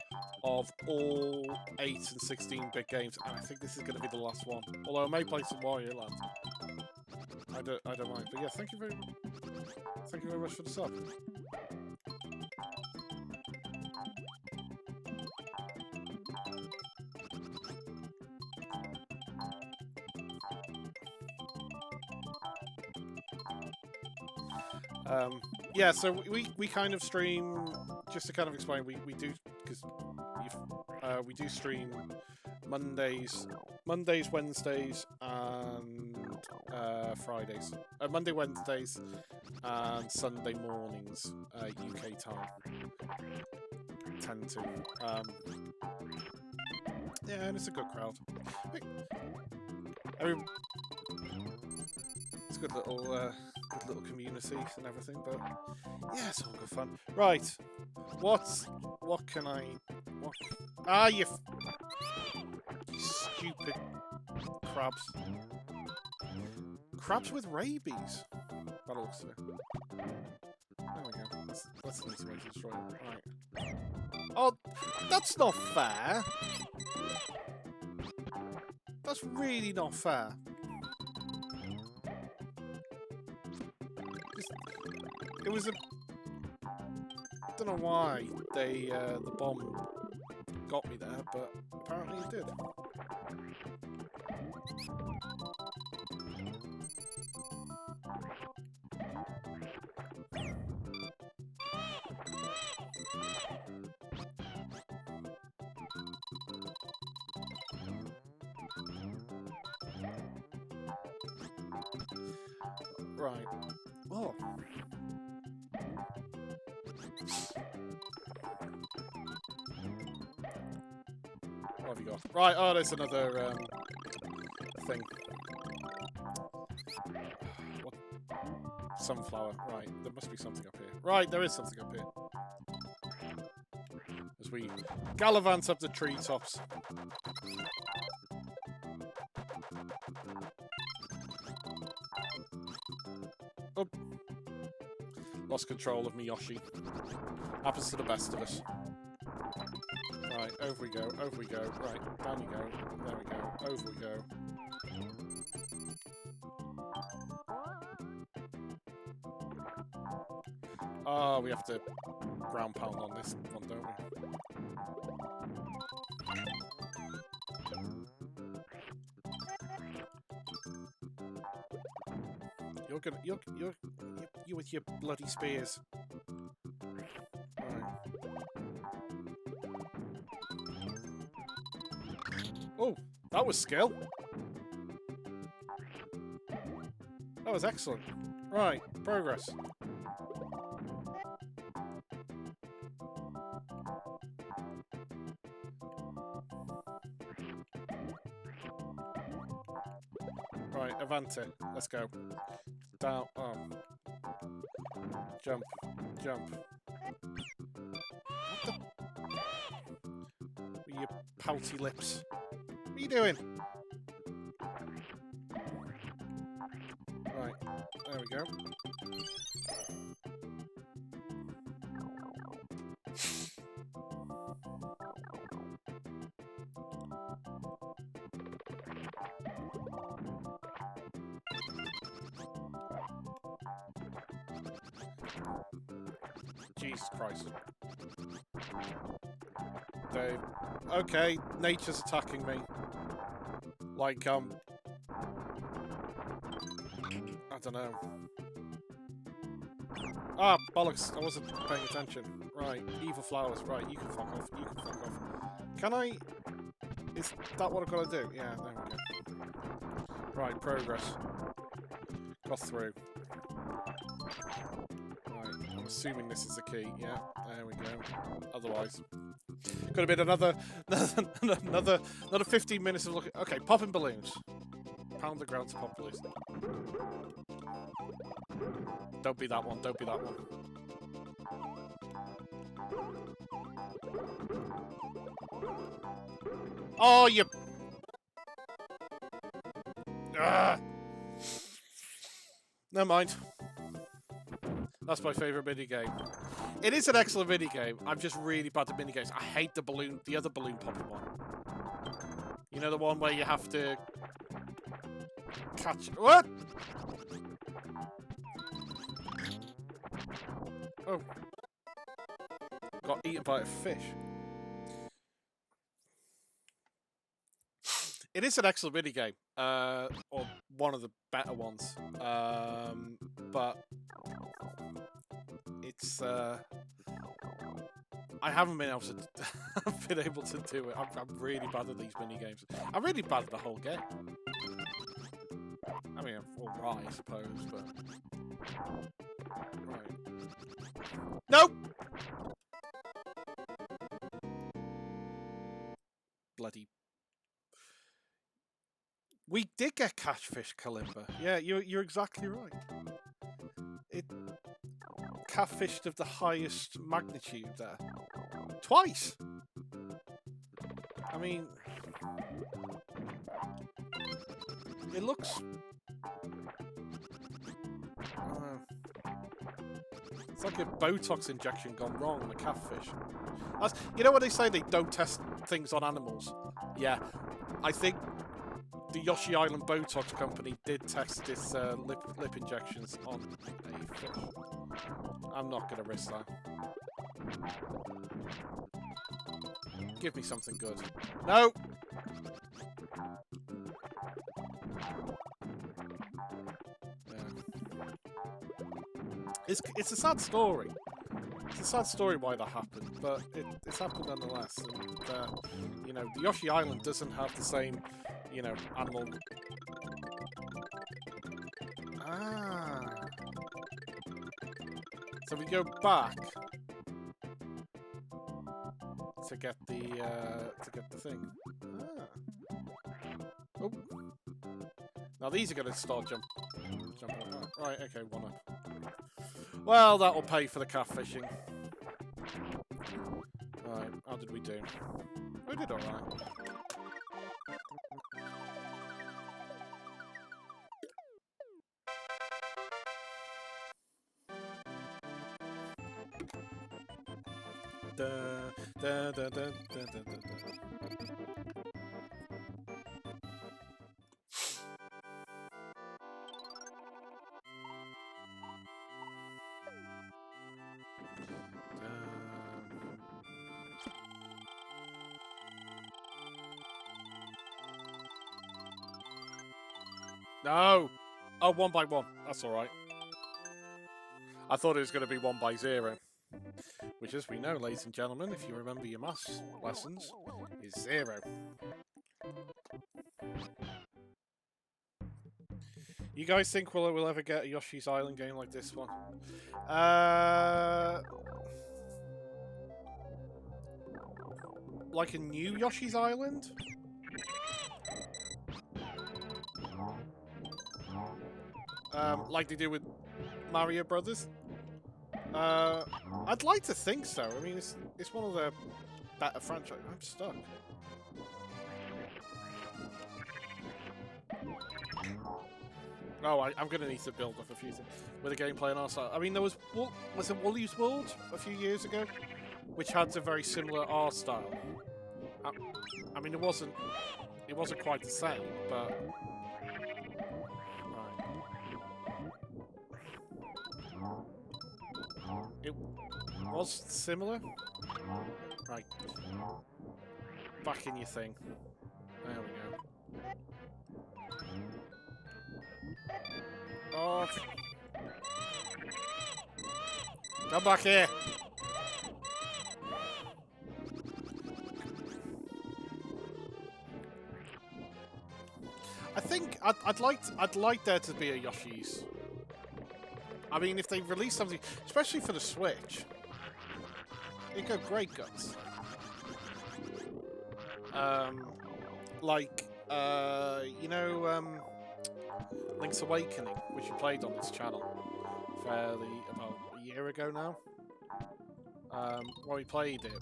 of all 8 and 16-bit games, and I think this is going to be the last one. Although I may play some Wario Land. I don't mind. But yeah, thank you very much for the sub. Yeah, so we kind of stream, just to kind of explain, we do, because We do stream Mondays, Wednesdays, and Fridays. Monday, Wednesdays, and Sunday mornings, UK time. Tend to. Yeah, and it's a good crowd. I mean, it's a good little community and everything, but yeah, it's all good fun. Right, what can I? What? You stupid crabs! Crabs with rabies. That looks it. There we go. That's an easy way to destroy it. Right. Oh, that's not fair. That's really not fair. It was a... I don't know why the bomb got me there, but apparently it did. Right. Oh. What have you got? Right, oh, there's another thing. What? Sunflower. Right, there must be something up here. Right, there is something up here. As we gallivant up the treetops. Oh. Lost control of me, Yoshi. Happens to the best of us. Right, over we go, over we go. Right, down we go. There we go. Over we go. Oh, we have to ground pound on this one, don't we? You're with your bloody spears. Right. Oh, that was skill. That was excellent. Right, progress. Right, Avante. Let's go. Down. Oh. Jump. Jump. What the? With your pouty lips. What are you doing? Right. There we go. Jesus Christ. Dave. Okay, nature's attacking me. Like, I don't know. Ah, bollocks, I wasn't paying attention. Right, evil flowers. Right, you can fuck off. You can fuck off. Can I... Is that what I've got to do? Yeah, there we go. Right, progress. Got through. Right, I'm assuming this is the key. Yeah, there we go. Otherwise... Could have been another 15 minutes of looking. Okay, popping balloons. Pound the ground to pop balloons. Don't be that one. Don't be that one. Oh, you. Ah. Never mind. That's my favourite minigame. It is an excellent minigame. I'm just really bad at minigames. I hate the other balloon popping one. You know the one where you have to catch... What? Oh. Got eaten by a fish. It is an excellent minigame. Or one of the better ones. But... It's, I haven't been able to do it. I'm really bad at these mini games. I'm really bad at the whole game. I mean, I'm all right, I suppose, but right. Nope. Bloody. We did get catfish kalimba. Yeah, you're exactly right. It catfished of the highest magnitude there. Twice! I mean, it looks... it's like a Botox injection gone wrong on a catfish. You know what they say, they don't test things on animals? Yeah, I think the Yoshi Island Botox company did test its lip injections on a fish. I'm not going to risk that. Give me something good. No! Yeah. It's a sad story. It's a sad story why that happened, but it's happened nonetheless. And, you know, the Yoshi Island doesn't have the same, you know, animal... Ah. So we go back to get the thing. Ah. Oh. Now these are going to start jumping. Right, okay, one up. Well, that'll pay for the catfishing. Right, how did we do? We did alright. Da, da, da, da, da, da, da. No! Oh, 1 by 1. That's alright. I thought it was going to be 1 by 0. Which, as we know, ladies and gentlemen, if you remember your maths lessons, is 0. You guys think we'll ever get a Yoshi's Island game like this one? Like a new Yoshi's Island? Like they do with Mario Brothers? I'd like to think so. I mean, it's one of the better franchises. I'm stuck. Oh, I'm going to need to build up a few things with the gameplay and art style. I mean, there was it Woolly's World a few years ago, which had a very similar art style. I mean, it wasn't quite the same, but it was similar. Right, back in your thing. There we go. Oh, come back here. I think I'd like there to be a Yoshi's. I mean, if they release something, especially for the Switch, it'd go great guns. Like you know, Link's Awakening, which you played on this channel fairly about a year ago now. When we played it,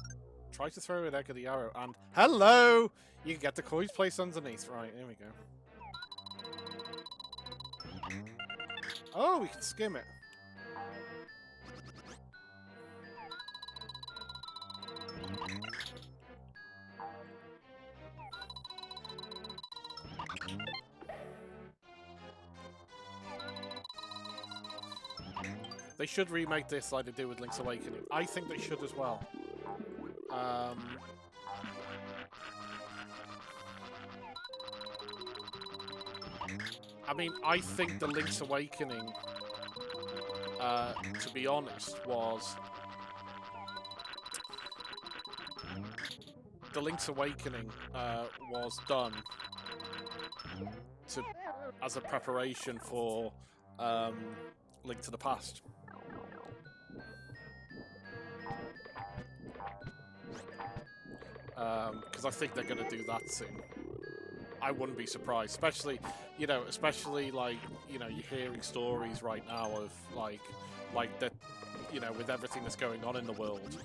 try to throw an egg at the arrow, and hello, you can get the coins placed underneath. Right, here we go. Oh, we can skim it. They should remake this like they did with Link's Awakening. I think they should as well. I mean, I think the Link's Awakening, to be honest, was the Link's Awakening was done as a preparation for Link to the Past. Because I think they're going to do that soon. I wouldn't be surprised, especially like, you're hearing stories right now of like that, with everything that's going on in the world,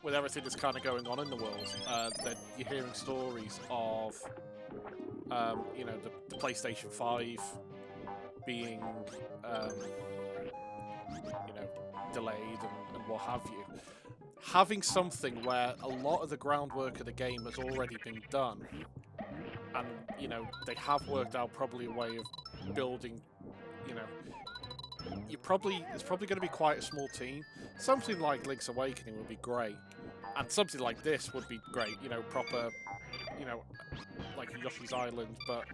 with everything that's kind of going on in the world, that you're hearing stories of, the PlayStation 5 being, delayed and what have you. Having something where a lot of the groundwork of the game has already been done, and they have worked out probably a way of building, it's probably going to be quite a small team. Something like Link's Awakening would be great, and something like this would be great. Proper, like Yoshi's Island, but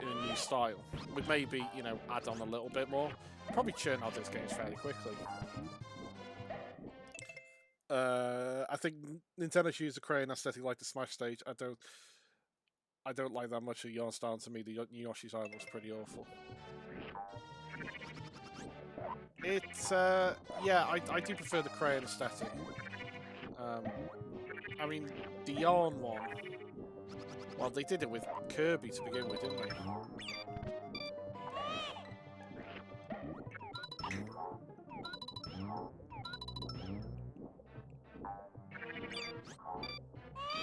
in a new style. With maybe add on a little bit more. Probably churn out those games fairly quickly. I think Nintendo should use the crayon aesthetic like the Smash stage. I don't like that much of your style. To me, the new Yoshi's Island looks pretty awful. It's yeah, I do prefer the crayon aesthetic. I mean, the yarn one. Well, they did it with Kirby to begin with, didn't they?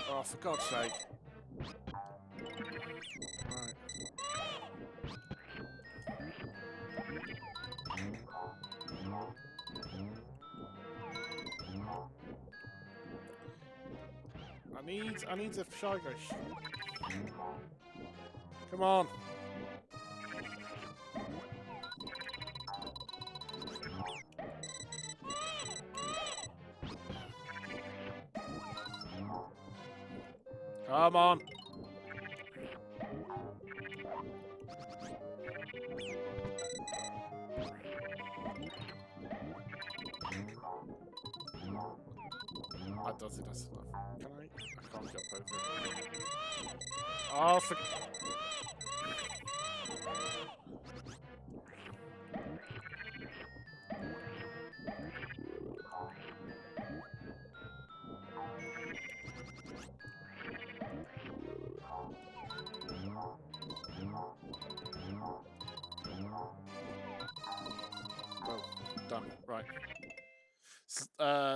Oh, for God's sake. Right. I need a Shy Guy. Come on. Come on. I don't think that's enough. Can I? I can't jump over it. Oh, for... Oh, done. Right.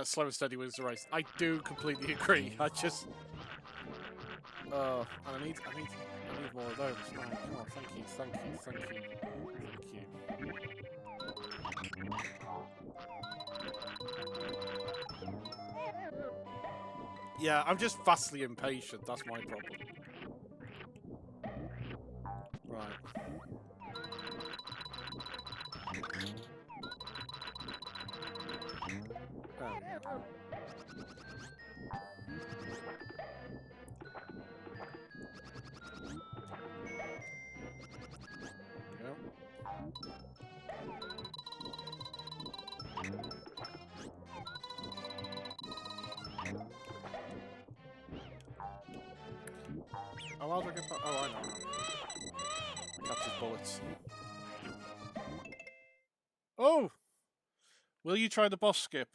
Slow and steady wins the race. I do completely agree. I just... and I need more of those. Right, come on, thank you. Yeah, I'm just vastly impatient. That's my problem. Right. There we go. Oh, how do I get back? Oh, I know now. Captures bullets. Oh! Will you try the boss skip?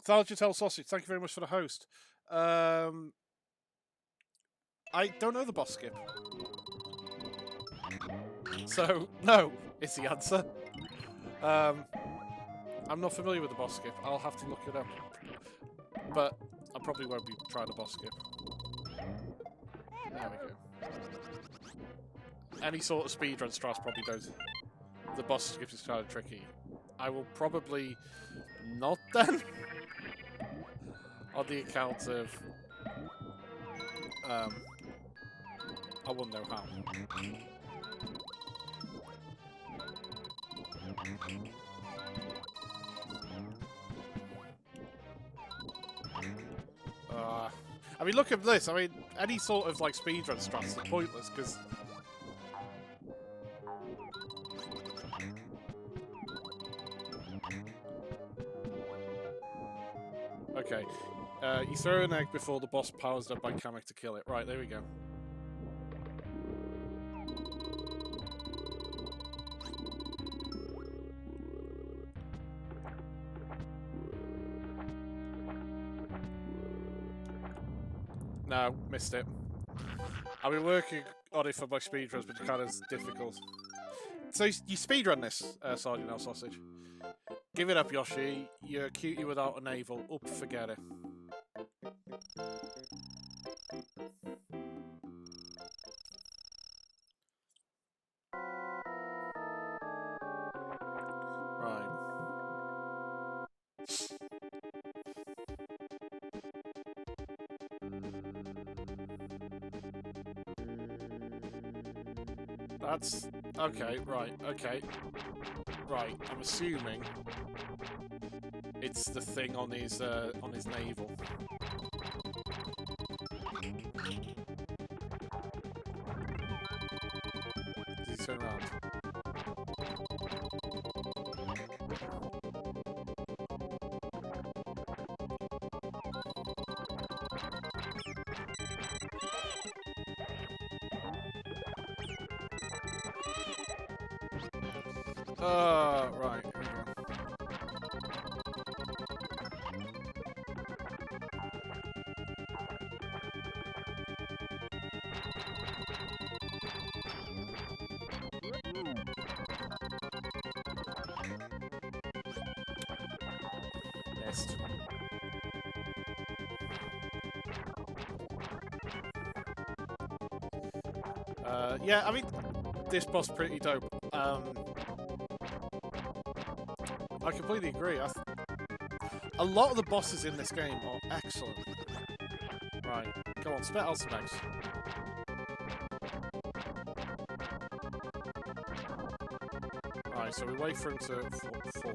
Thaljatel Sausage, thank you very much for the host. I don't know the boss skip. So, no, is the answer. I'm not familiar with the boss skip. I'll have to look it up. But I probably won't be trying the boss skip. There we go. Any sort of speedrun strats probably don't. The boss skip is kind of tricky. I will probably not then. On the account of... I won't know how. I mean, look at this. I mean, any sort of like speedrun strats are pointless because. Okay. throw an egg before the boss powers up by Kamek to kill it. Right, there we go. No, missed it. I've been working on it for my speedruns, but it's kind of difficult. So you speedrun this, Sergeant L. Sausage. Give it up, Yoshi. You're a cutie without a navel. Up, forget it. Right. That's... okay, right, okay. Right, I'm assuming it's the thing on his navel. Does he turn around? Right. Here we go. Missed. Yeah, I mean, this boss pretty dope. I completely agree. A lot of the bosses in this game are excellent. Right, come on, spit out some eggs. Right, so we wait for him to fall.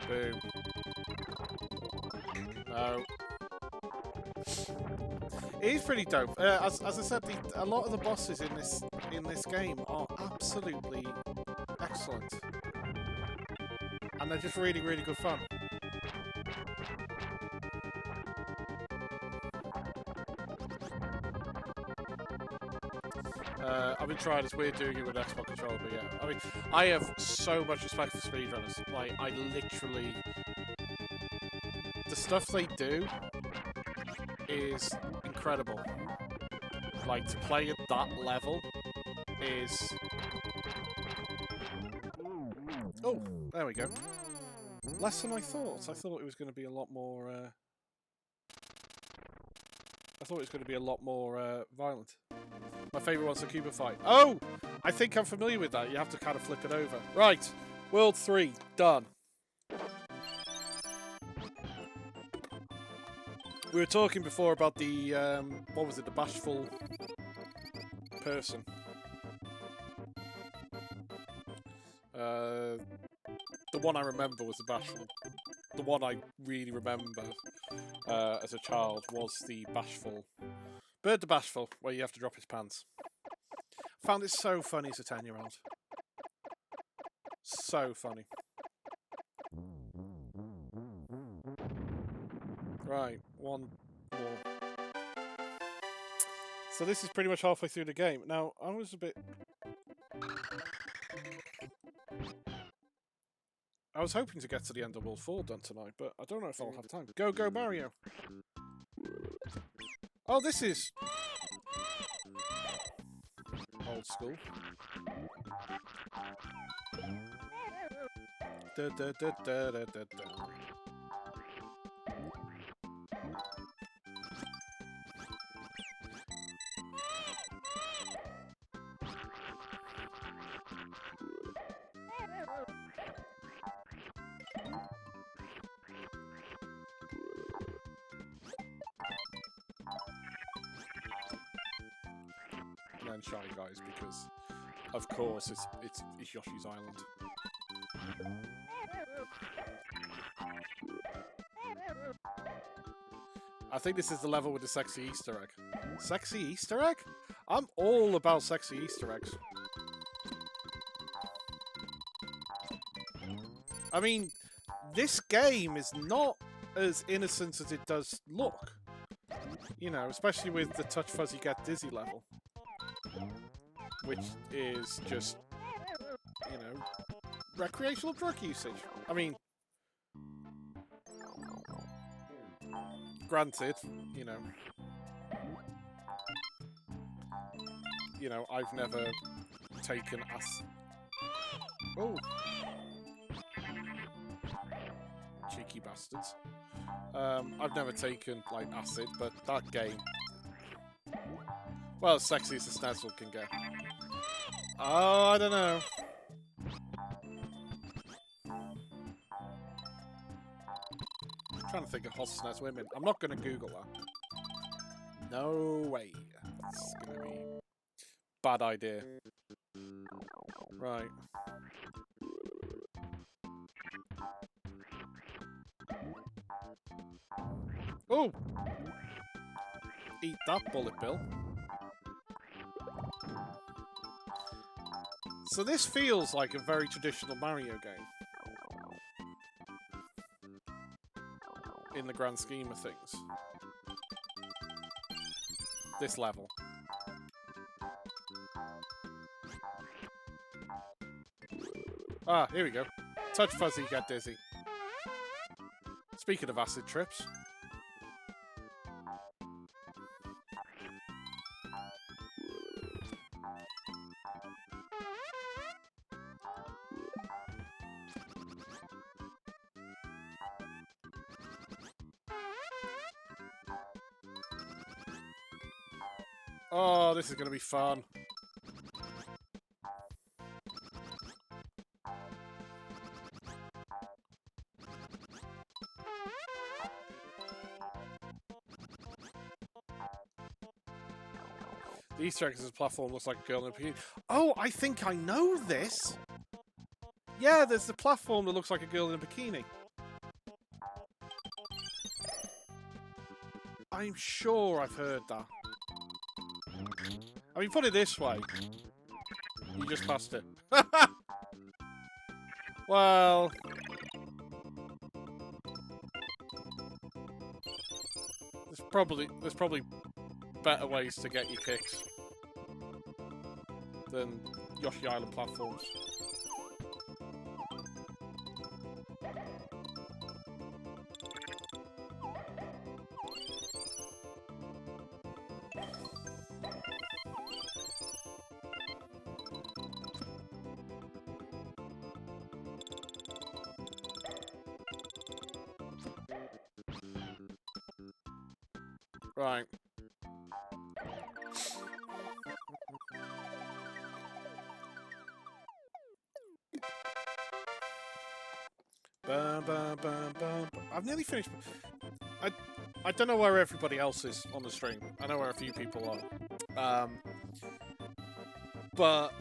Boom. No. It is pretty dope. As I said, a lot of the bosses in this game are absolutely excellent, and they're just really, really good fun. I've been trying. It's weird doing it with Xbox controller, but yeah. I mean, I have so much respect for speedrunners. Like, I literally, the stuff they do is incredible. Like, to play at that level is... Oh, there we go. Less than I thought. I thought it was going to be a lot more... I thought it was going to be a lot more violent. My favourite one's the Cuba fight. Oh! I think I'm familiar with that. You have to kind of flip it over. Right. World 3. Done. We were talking before about the, what was it, the bashful person. The one I remember was the bashful. The one I really remember as a child was the bashful. Bird the Bashful, where you have to drop his pants. Found it so funny as a 10-year-old. So funny. Right, one more. So this is pretty much halfway through the game. Now, I was a bit... I was hoping to get to the end of World 4 done tonight, but I don't know if I'll have time. Go, go, Mario! Oh, this is... old school. Da, da, da, da, da, da, da. And then Shy Guys, because of course it's Yoshi's Island. I think this is the level with the sexy Easter egg. Sexy Easter egg? I'm all about sexy Easter eggs. I mean, this game is not as innocent as it does look. You know, especially with the Touch Fuzzy Get Dizzy level. Which is just, you know, recreational drug usage. I mean, granted, you know, I've never taken Oh, cheeky bastards. I've never taken like acid, but that game, well, as sexy as the SNES can get. Oh, I don't know. I'm trying to think of hot SNES women. I'm not going to Google that. No way. That's going to be a bad idea. Right. Oh! Eat that, bullet bill. So this feels like a very traditional Mario game. In the grand scheme of things. This level. Ah, here we go. Touch Fuzzy, Get Dizzy. Speaking of acid trips. Oh, this is going to be fun. The Easter egg is this platform looks like a girl in a bikini. Oh, I think I know this. Yeah, there's the platform that looks like a girl in a bikini. I'm sure I've heard that. I mean, put it this way. You just passed it. Well... There's probably better ways to get your kicks than Yoshi Island platforms. Right. Bum, bum, bum, bum. I've nearly finished. I don't know where everybody else is on the stream. I know where a few people are. But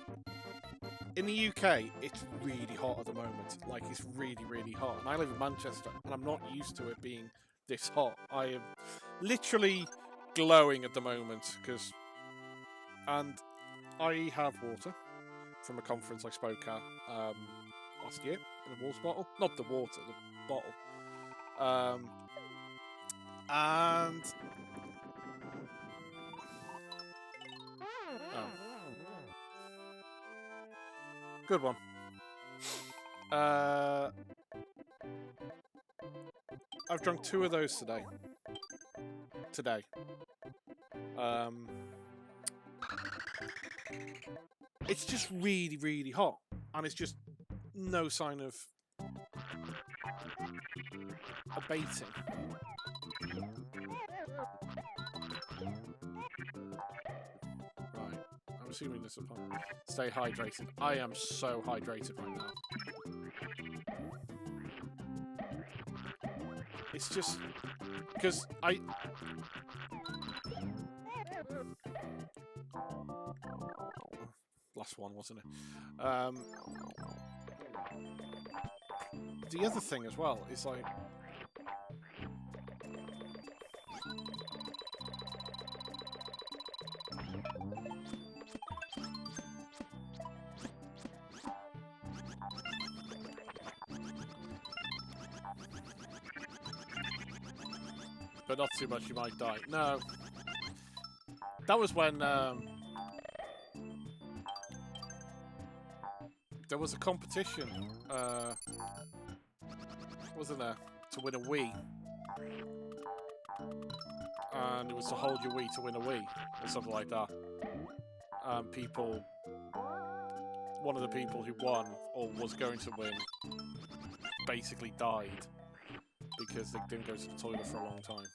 in the UK, it's really hot at the moment. Like, it's really, really hot. And I live in Manchester, and I'm not used to it being this hot. I am literally glowing at the moment, and I have water from a conference I spoke at last year in a water bottle. Not the water, the bottle. And... Oh. Good one. I've drunk 2 of those today. It's just really, really hot. And it's just no sign of abating. Right. I'm assuming this will stay hydrated. I am so hydrated right now. It's just... Because last one, wasn't it? The other thing as well is like... but not too much you might die. No. That was when there was a competition, wasn't there, to win a Wii. And it was to hold your Wii to win a Wii, or something like that. One of the people who won, or was going to win, basically died because they didn't go to the toilet for a long time.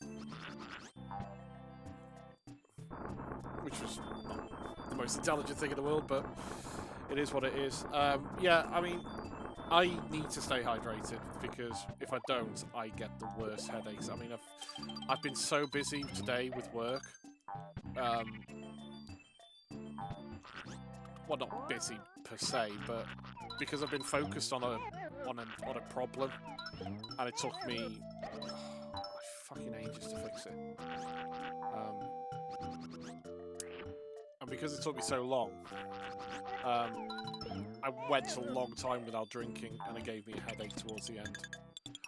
Which was not the most intelligent thing in the world, but it is what it is. Yeah, I mean, I need to stay hydrated because if I don't, I get the worst headaches. I mean, I've been so busy today with work. Well, not busy per se, but because I've been focused on a problem, and it took me fucking ages to fix it. And because it took me so long, I went a long time without drinking, and it gave me a headache towards the end.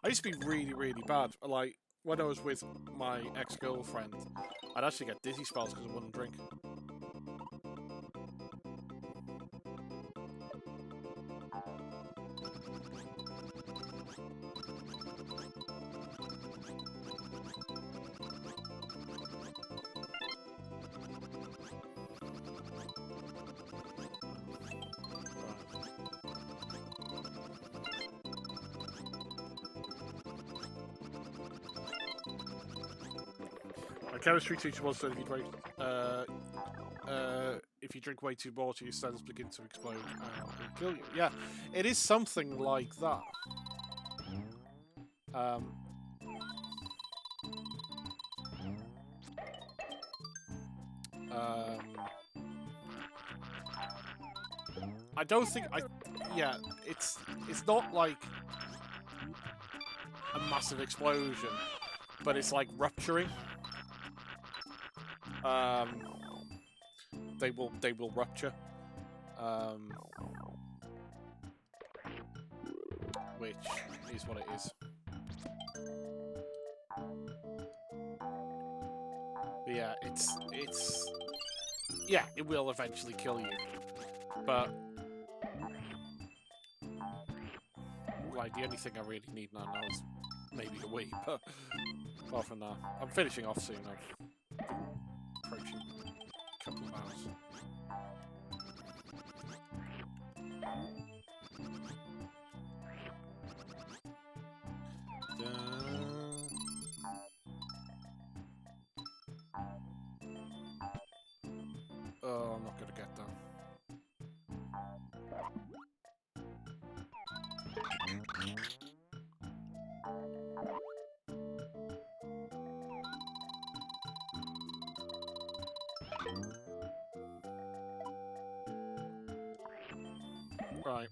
I used to be really, really bad. Like, when I was with my ex-girlfriend, I'd actually get dizzy spells because I wouldn't drink. My chemistry teacher once said if you drink way too much, your cells begin to explode and kill you. Yeah, it is something like that. I don't think yeah, it's not like a massive explosion, but it's like rupturing. They will rupture. Which is what it is. But yeah, it's yeah, it will eventually kill you. But like the only thing I really need now is maybe a Wii, but apart from that, I'm finishing off soon. I'm approaching a couple of hours. Oh, I'm not gonna get that. Right.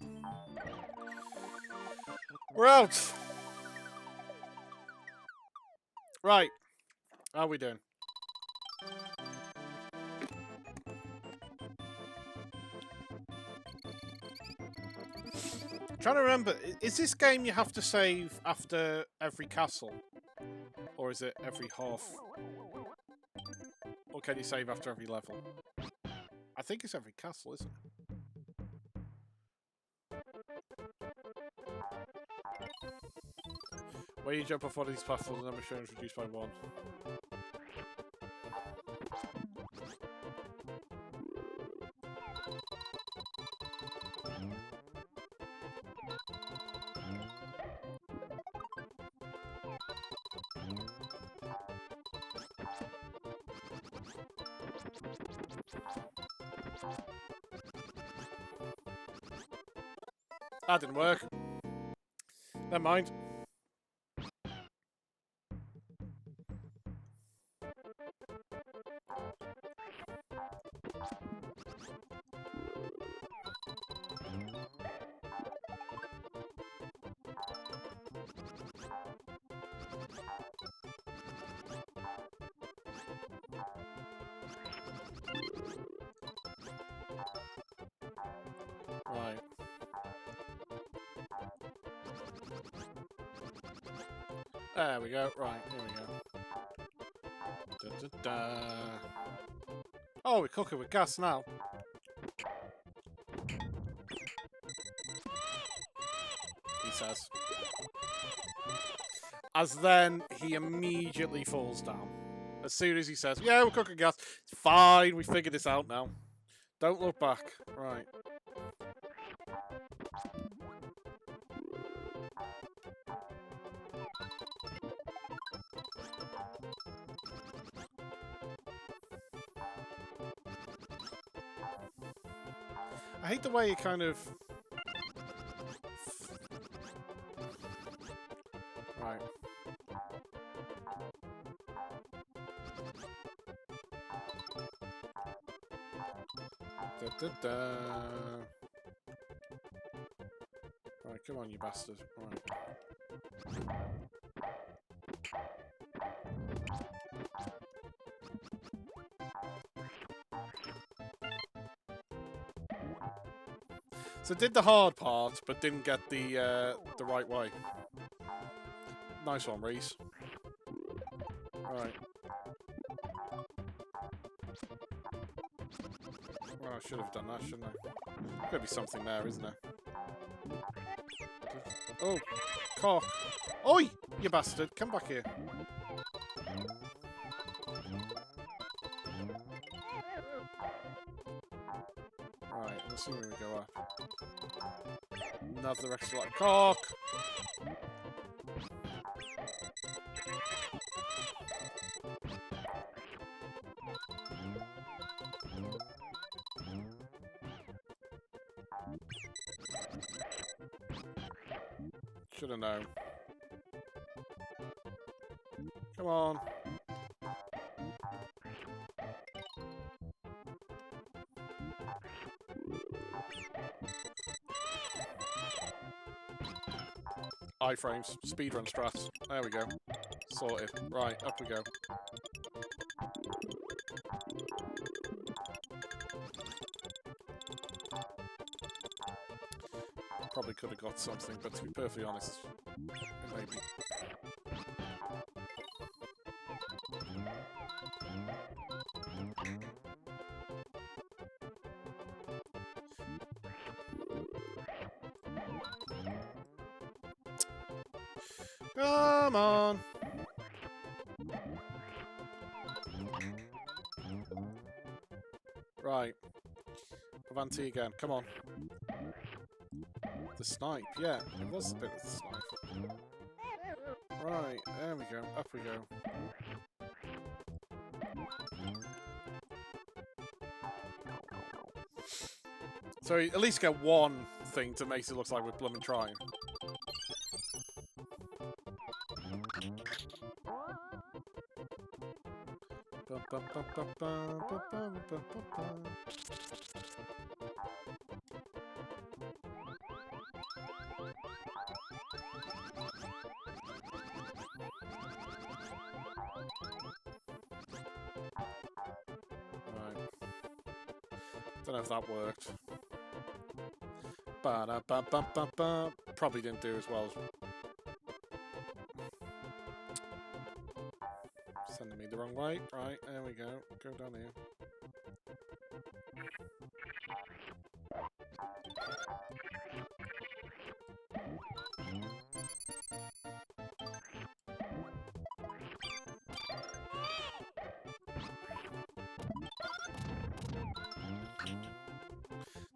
We're out! Right. How are we doing? I'm trying to remember, is this game you have to save after every castle? Or is it every half? Or can you save after every level? I think it's every castle, isn't it? Where you jump off one of these platforms, the number shown is reduced by 1. That didn't work. Never mind. Right. There we go. Right, here we go. Oh, we're cooking with gas now. He says. As then he immediately falls down. As soon as he says, yeah, we're cooking gas. It's fine, we figured this out now. Don't look back. Right. I hate the way you kind of... Right. Right, come on, you bastard. Right. So did the hard part, but didn't get the right way. Nice one, Reese. Right. Well, I should have done that, shouldn't I? Could be something there, isn't there? Oh, cock. Oi, you bastard. Come back here. Right, let's see where we go up. Another extra like cock. Should have known. Come on. Iframes, speedrun strats. There we go. Sorted. Right, up we go. Probably could have got something, but to be perfectly honest, maybe. Come on! Right. Avanti again, come on. The snipe, yeah, it was a bit of the snipe. Right, there we go, up we go. So you at least get one thing to make it look like we're blooming trying. Don't know if that worked. Ba-da-ba-ba-ba-ba. Probably didn't do as well as... Sending me the wrong way. Right, there we go. Go down here.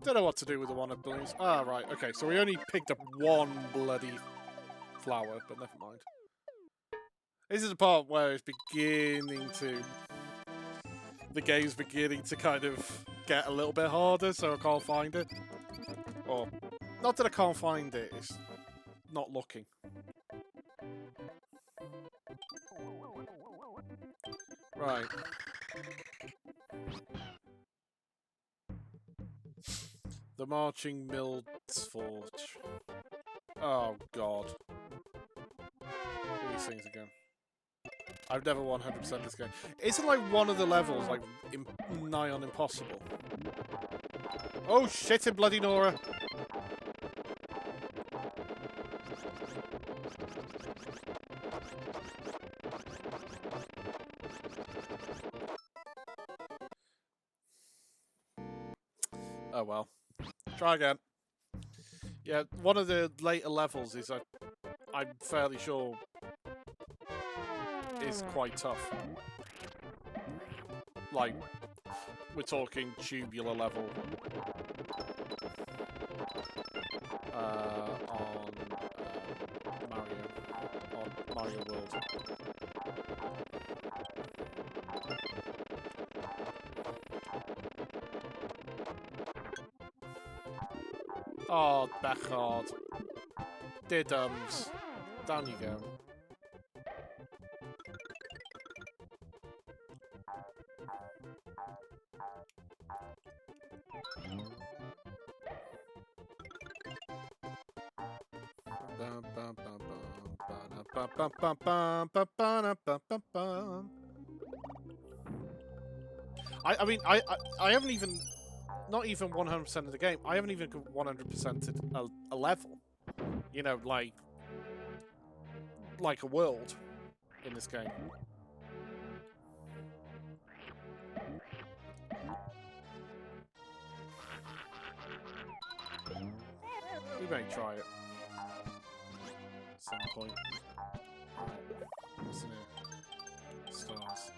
Don't know what to do with the one of blues. Ah, right, okay, so we only picked up one bloody flower, but never mind. This is the part where it's beginning to... The game's beginning to kind of get a little bit harder, so I can't find it. Or, not that I can't find it, it's not looking. Right. The Marching Mills Forge. Oh, God. These things again. I've never 100% this game. Isn't like one of the levels like nigh on impossible? Oh shit, it bloody Nora! Oh well. Try again. Yeah, one of the later levels is I'm fairly sure is quite tough. Like, we're talking tubular level on Mario World. Oh, Bechard. Diddums. Down you go. I mean, I haven't even, not even 100% of the game, I haven't even 100%ed a level. You know, like a world in this game. We may try it at some point. Right. What's in here? Stars.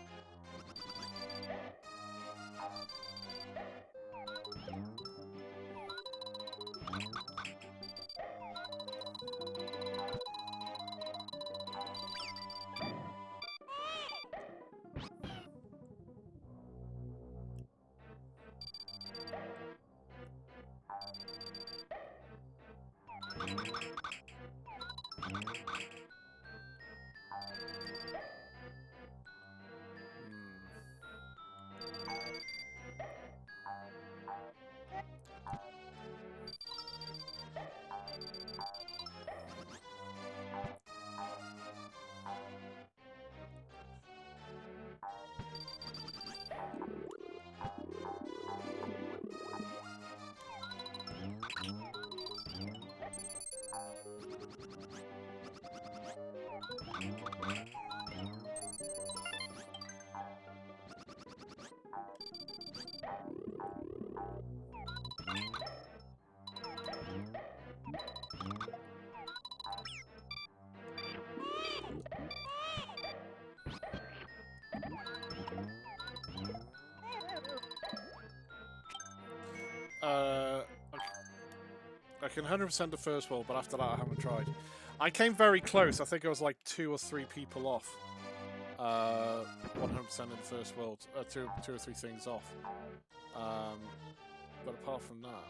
I can 100% the first world, but after that I haven't tried. I came very close. I think I was like 2 or 3 people off. 100% in the first world. Two or three things off. But apart from that...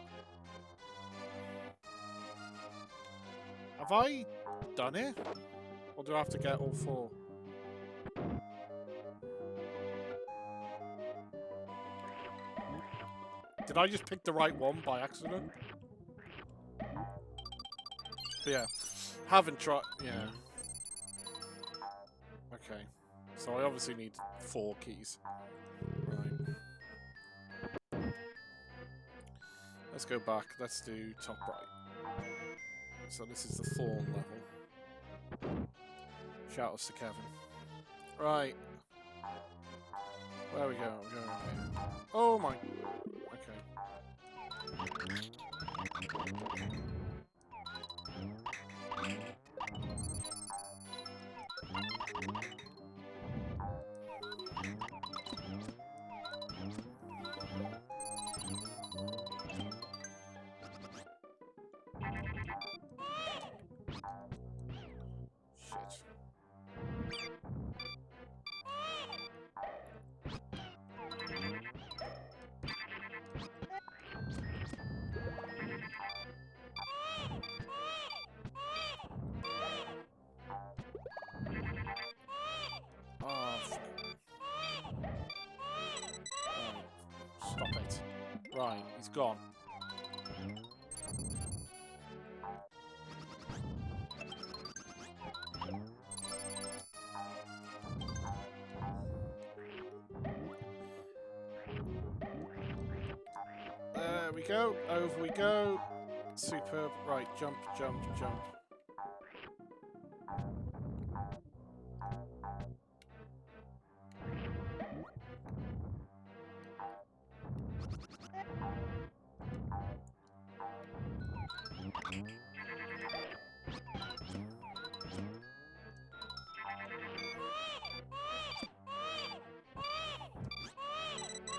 Have I done it? Or do I have to get all 4? Did I just pick the right one by accident? But yeah, haven't tried. Yeah. Okay. So I obviously need 4 keys. Right. Let's go back. Let's do top right. So this is the Thorn level. Shout outs to Kevin. Right. Where we go? We're going here. Oh my. Okay. Stop it. Right, he's gone. There we go. Over we go. Superb. Right, jump, jump, jump.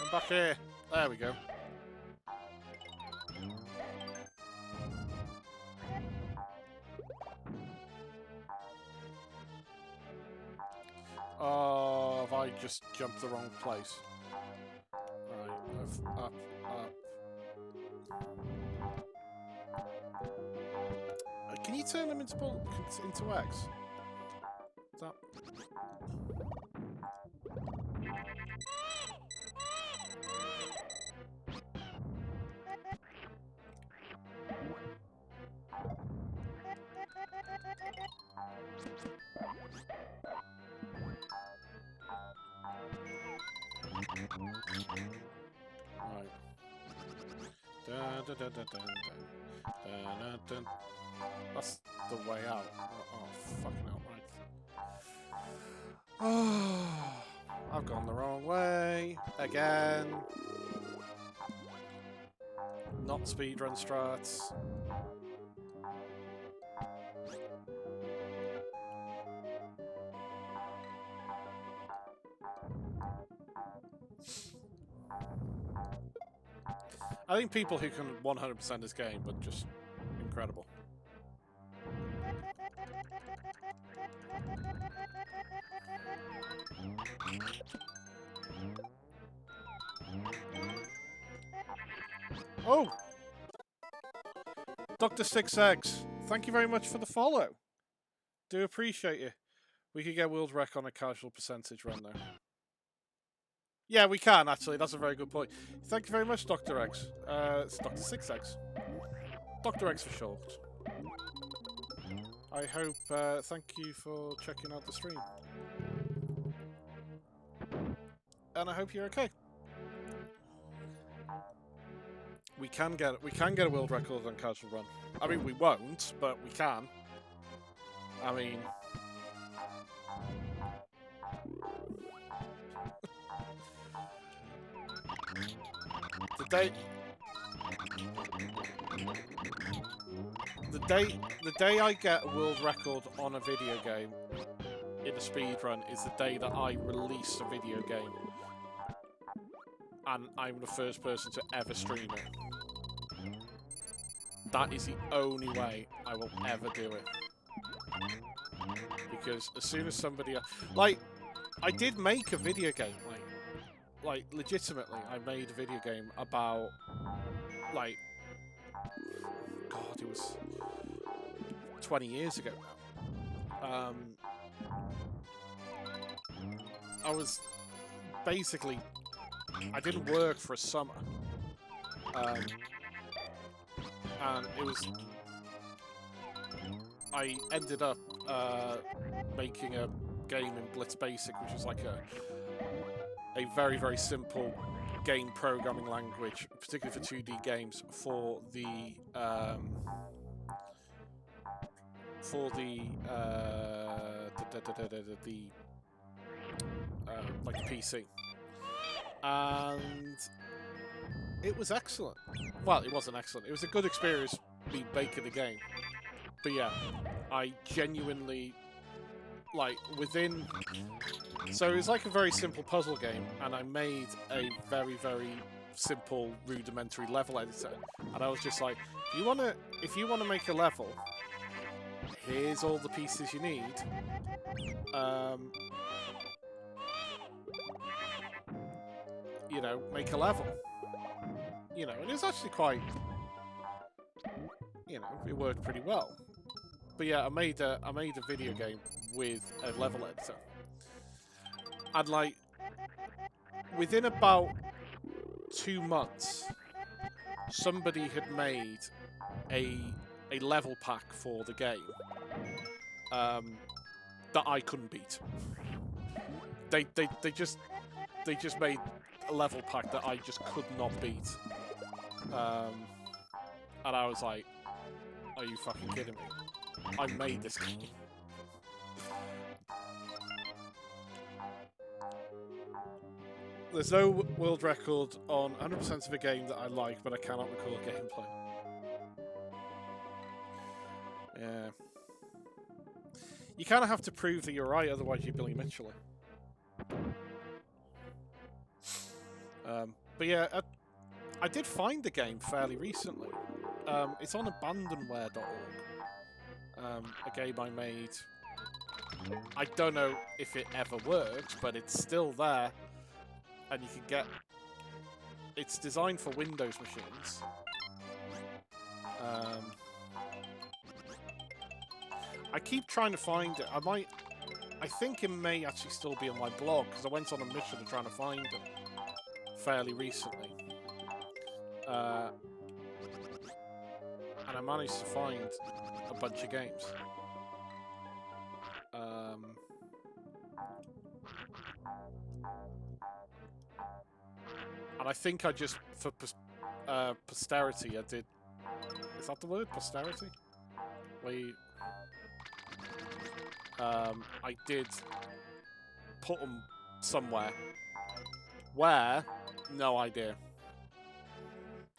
I'm back here. There we go. Oh, have I just jumped the wrong place? Right, up. Can you turn them into X? Is that... Right. That's the way out. Oh, fucking hell, right. Oh, I've gone the wrong way. Again. Not speedrun strats. I think people who can 100% this game are just incredible. Oh! Dr. 6X, thank you very much for the follow. Do appreciate you. We could get world rec on a casual percentage run though. Yeah, we can actually. That's a very good point. Thank you very much, Dr. X. It's Dr. 6X. Dr. X for short. I hope, thank you for checking out the stream. And I hope you're okay. We can get a world record on casual run. I mean, we won't, but we can. I mean... The day I get a world record on a video game in a speedrun is the day that I release a video game. And I'm the first person to ever stream it. That is the only way I will ever do it. Because as soon as somebody... Like, I did make a video game, like legitimately, I made a video game about, like... God, it was 20 years ago now. I was basically... I didn't work for a summer. And it was... I ended up making a game in Blitz Basic, which was like a very, very simple game programming language, particularly for 2D games, for the like PC, and it was excellent. Well, it wasn't excellent. It was a good experience me making the game, but yeah, I genuinely, like, within... So it was like a very simple puzzle game, and I made a very, very simple, rudimentary level editor. And I was just like, if you wanna make a level, here's all the pieces you need. You know, make a level. You know, and it was actually quite... You know, it worked pretty well. But yeah, I made a video game with a level editor. And like, within about 2 months, somebody had made a level pack for the game that I couldn't beat. They just made a level pack that I just could not beat. And I was like, are you fucking kidding me? I made this game. There's no world record on 100% of a game that I like, but I cannot recall gameplay. Yeah. You kind of have to prove that you're right, otherwise you're Billy Mitchell. But yeah, I did find the game fairly recently. It's on abandonware.org. A game I made. I don't know if it ever works, but it's still there, and you can get. It's designed for Windows machines. I keep trying to find it. I think it may actually still be on my blog because I went on a mission trying to find it fairly recently, and I managed to find a bunch of games. And I think I just, for posterity, I did... Is that the word? Posterity? I did put them somewhere. Where? No idea.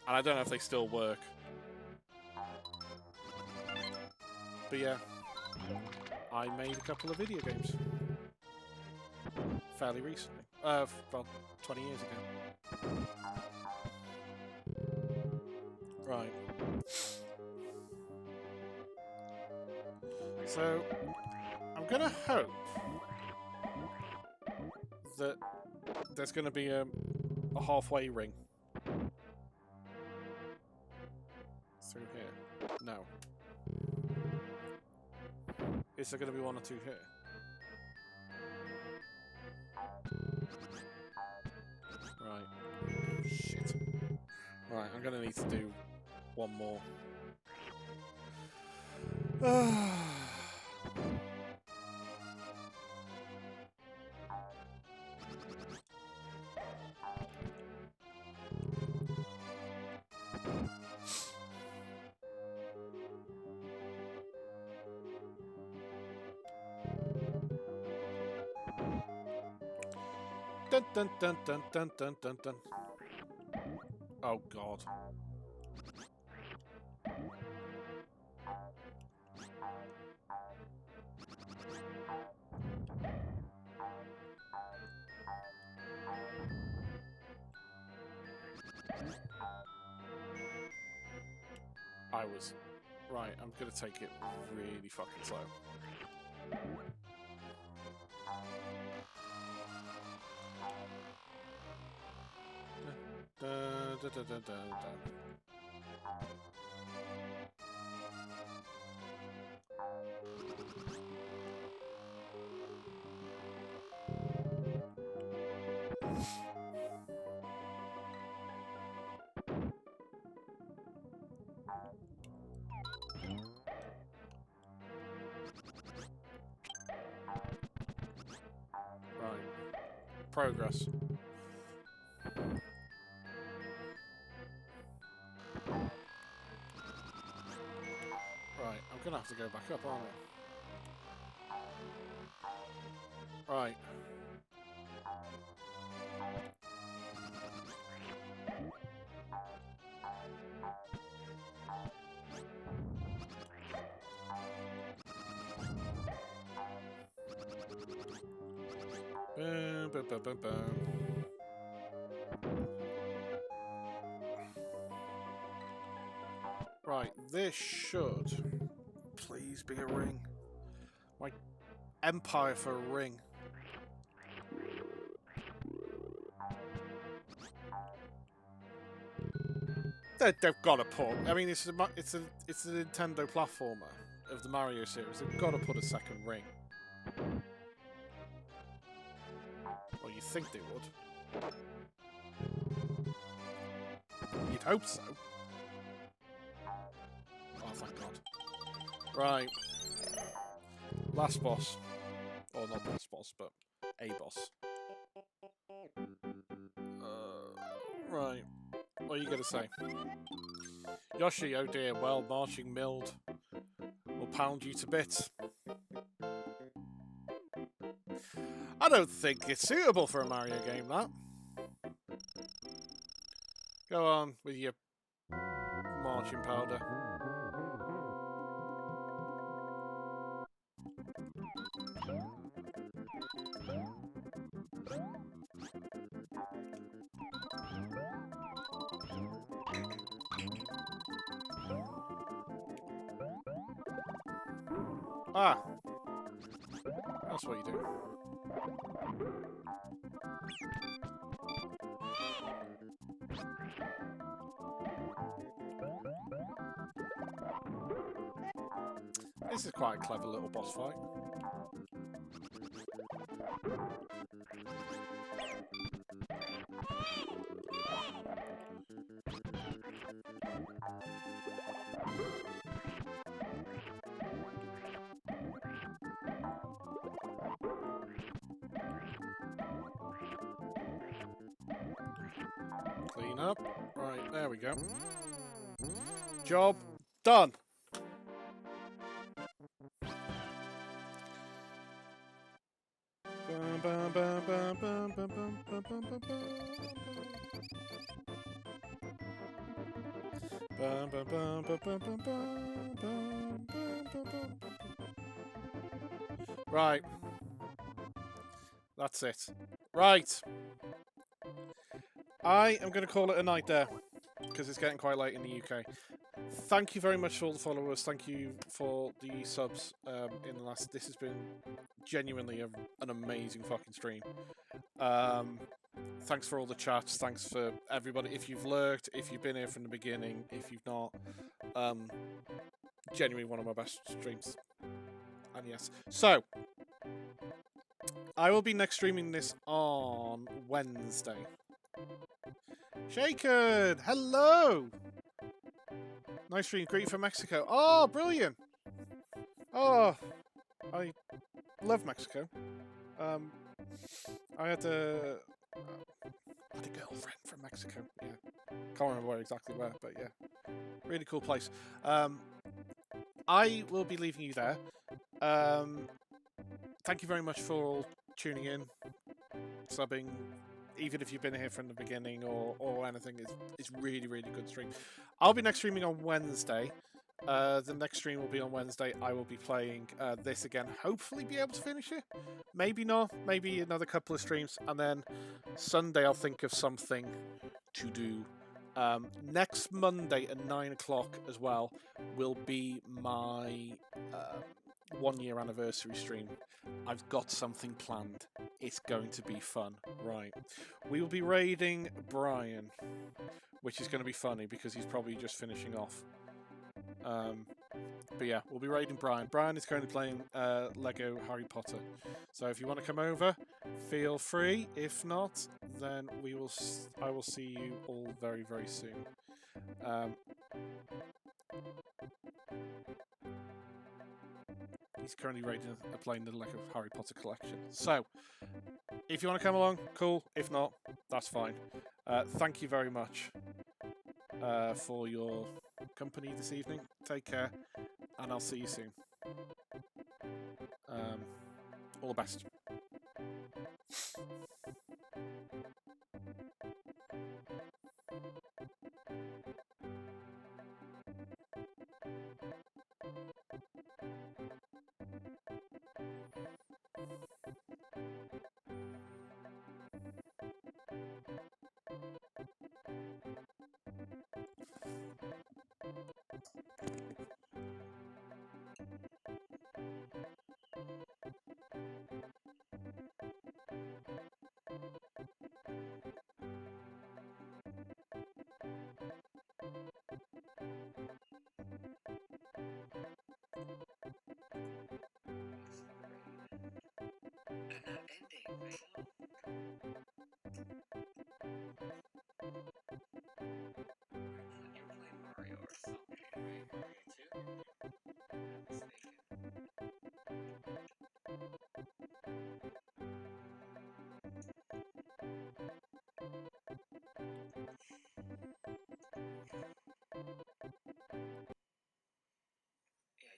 And I don't know if they still work. But yeah, I made a couple of video games. Fairly recently. Well, 20 years ago. Right. So, I'm gonna hope that there's gonna be a halfway ring. Through here. No. Is there gonna be one or two here? Right. Shit. Right, I'm gonna need to do one more. Dun dun dun dun dun dun dun dun. Oh god. I was... Right, I'm gonna take it really fucking slow. Dun, dun, dun, dun, dun, dun. Right. Progress. Right, I'm gonna have to go back up, aren't I? Right. Boom, boom, boom, boom, boom. Right, this should please be a ring. My empire for a ring. They've got to put. I mean, it's a Nintendo platformer of the Mario series. They've got to put a second ring. Well, you think they would. You'd hope so. Oh, thank God. Right. Last boss. Or not last boss, but a boss. Right. What are you going to say? Yoshi, oh dear, well, marching mild will pound you to bits. I don't think it's suitable for a Mario game, that. Go on with your marching powder. Ah, that's what you do. This is quite a clever little boss fight. Clean up. Right, there we go. Job done. Right. That's it. Right. I am going to call it a night there, because it's getting quite late in the UK. Thank you very much for all the followers. Thank you for the subs in the last... This has been genuinely an amazing fucking stream. Thanks for all the chats. Thanks for everybody. If you've lurked, if you've been here from the beginning, if you've not, genuinely one of my best streams. And yes. So, I will be next streaming this on Wednesday. Shaken! Hello! Nice stream. Great from Mexico. Oh, brilliant! Oh, I love Mexico. I had a girlfriend from Mexico. Yeah, can't remember exactly where, but yeah, really cool place. I will be leaving you there. Thank you very much for all tuning in, subbing, even if you've been here from the beginning or anything. It's really, really good stream. I'll be next streaming on Wednesday. The next stream will be on Wednesday. I will be playing this again. Hopefully be able to finish it. Maybe not. Maybe another couple of streams. And then Sunday I'll think of something to do. Next Monday at 9 o'clock as well will be my 1 year anniversary stream. I've got something planned. It's going to be fun. Right. We will be raiding Brian, which is going to be funny because he's probably just finishing off. But yeah, we'll be raiding Brian. Brian is currently playing Lego Harry Potter. So if you want to come over, feel free. If not, then I will see you all very, very soon. He's currently playing the Lego Harry Potter collection. So if you want to come along, cool. If not, that's fine. Thank you very much for your company this evening. Take care, and I'll see you soon. All the best.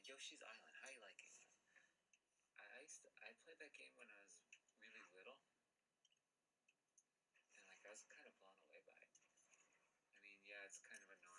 Yoshi's Island. How you liking it? I played that game when I was really little, and like I was kind of blown away by it. I mean, yeah, it's kind of annoying.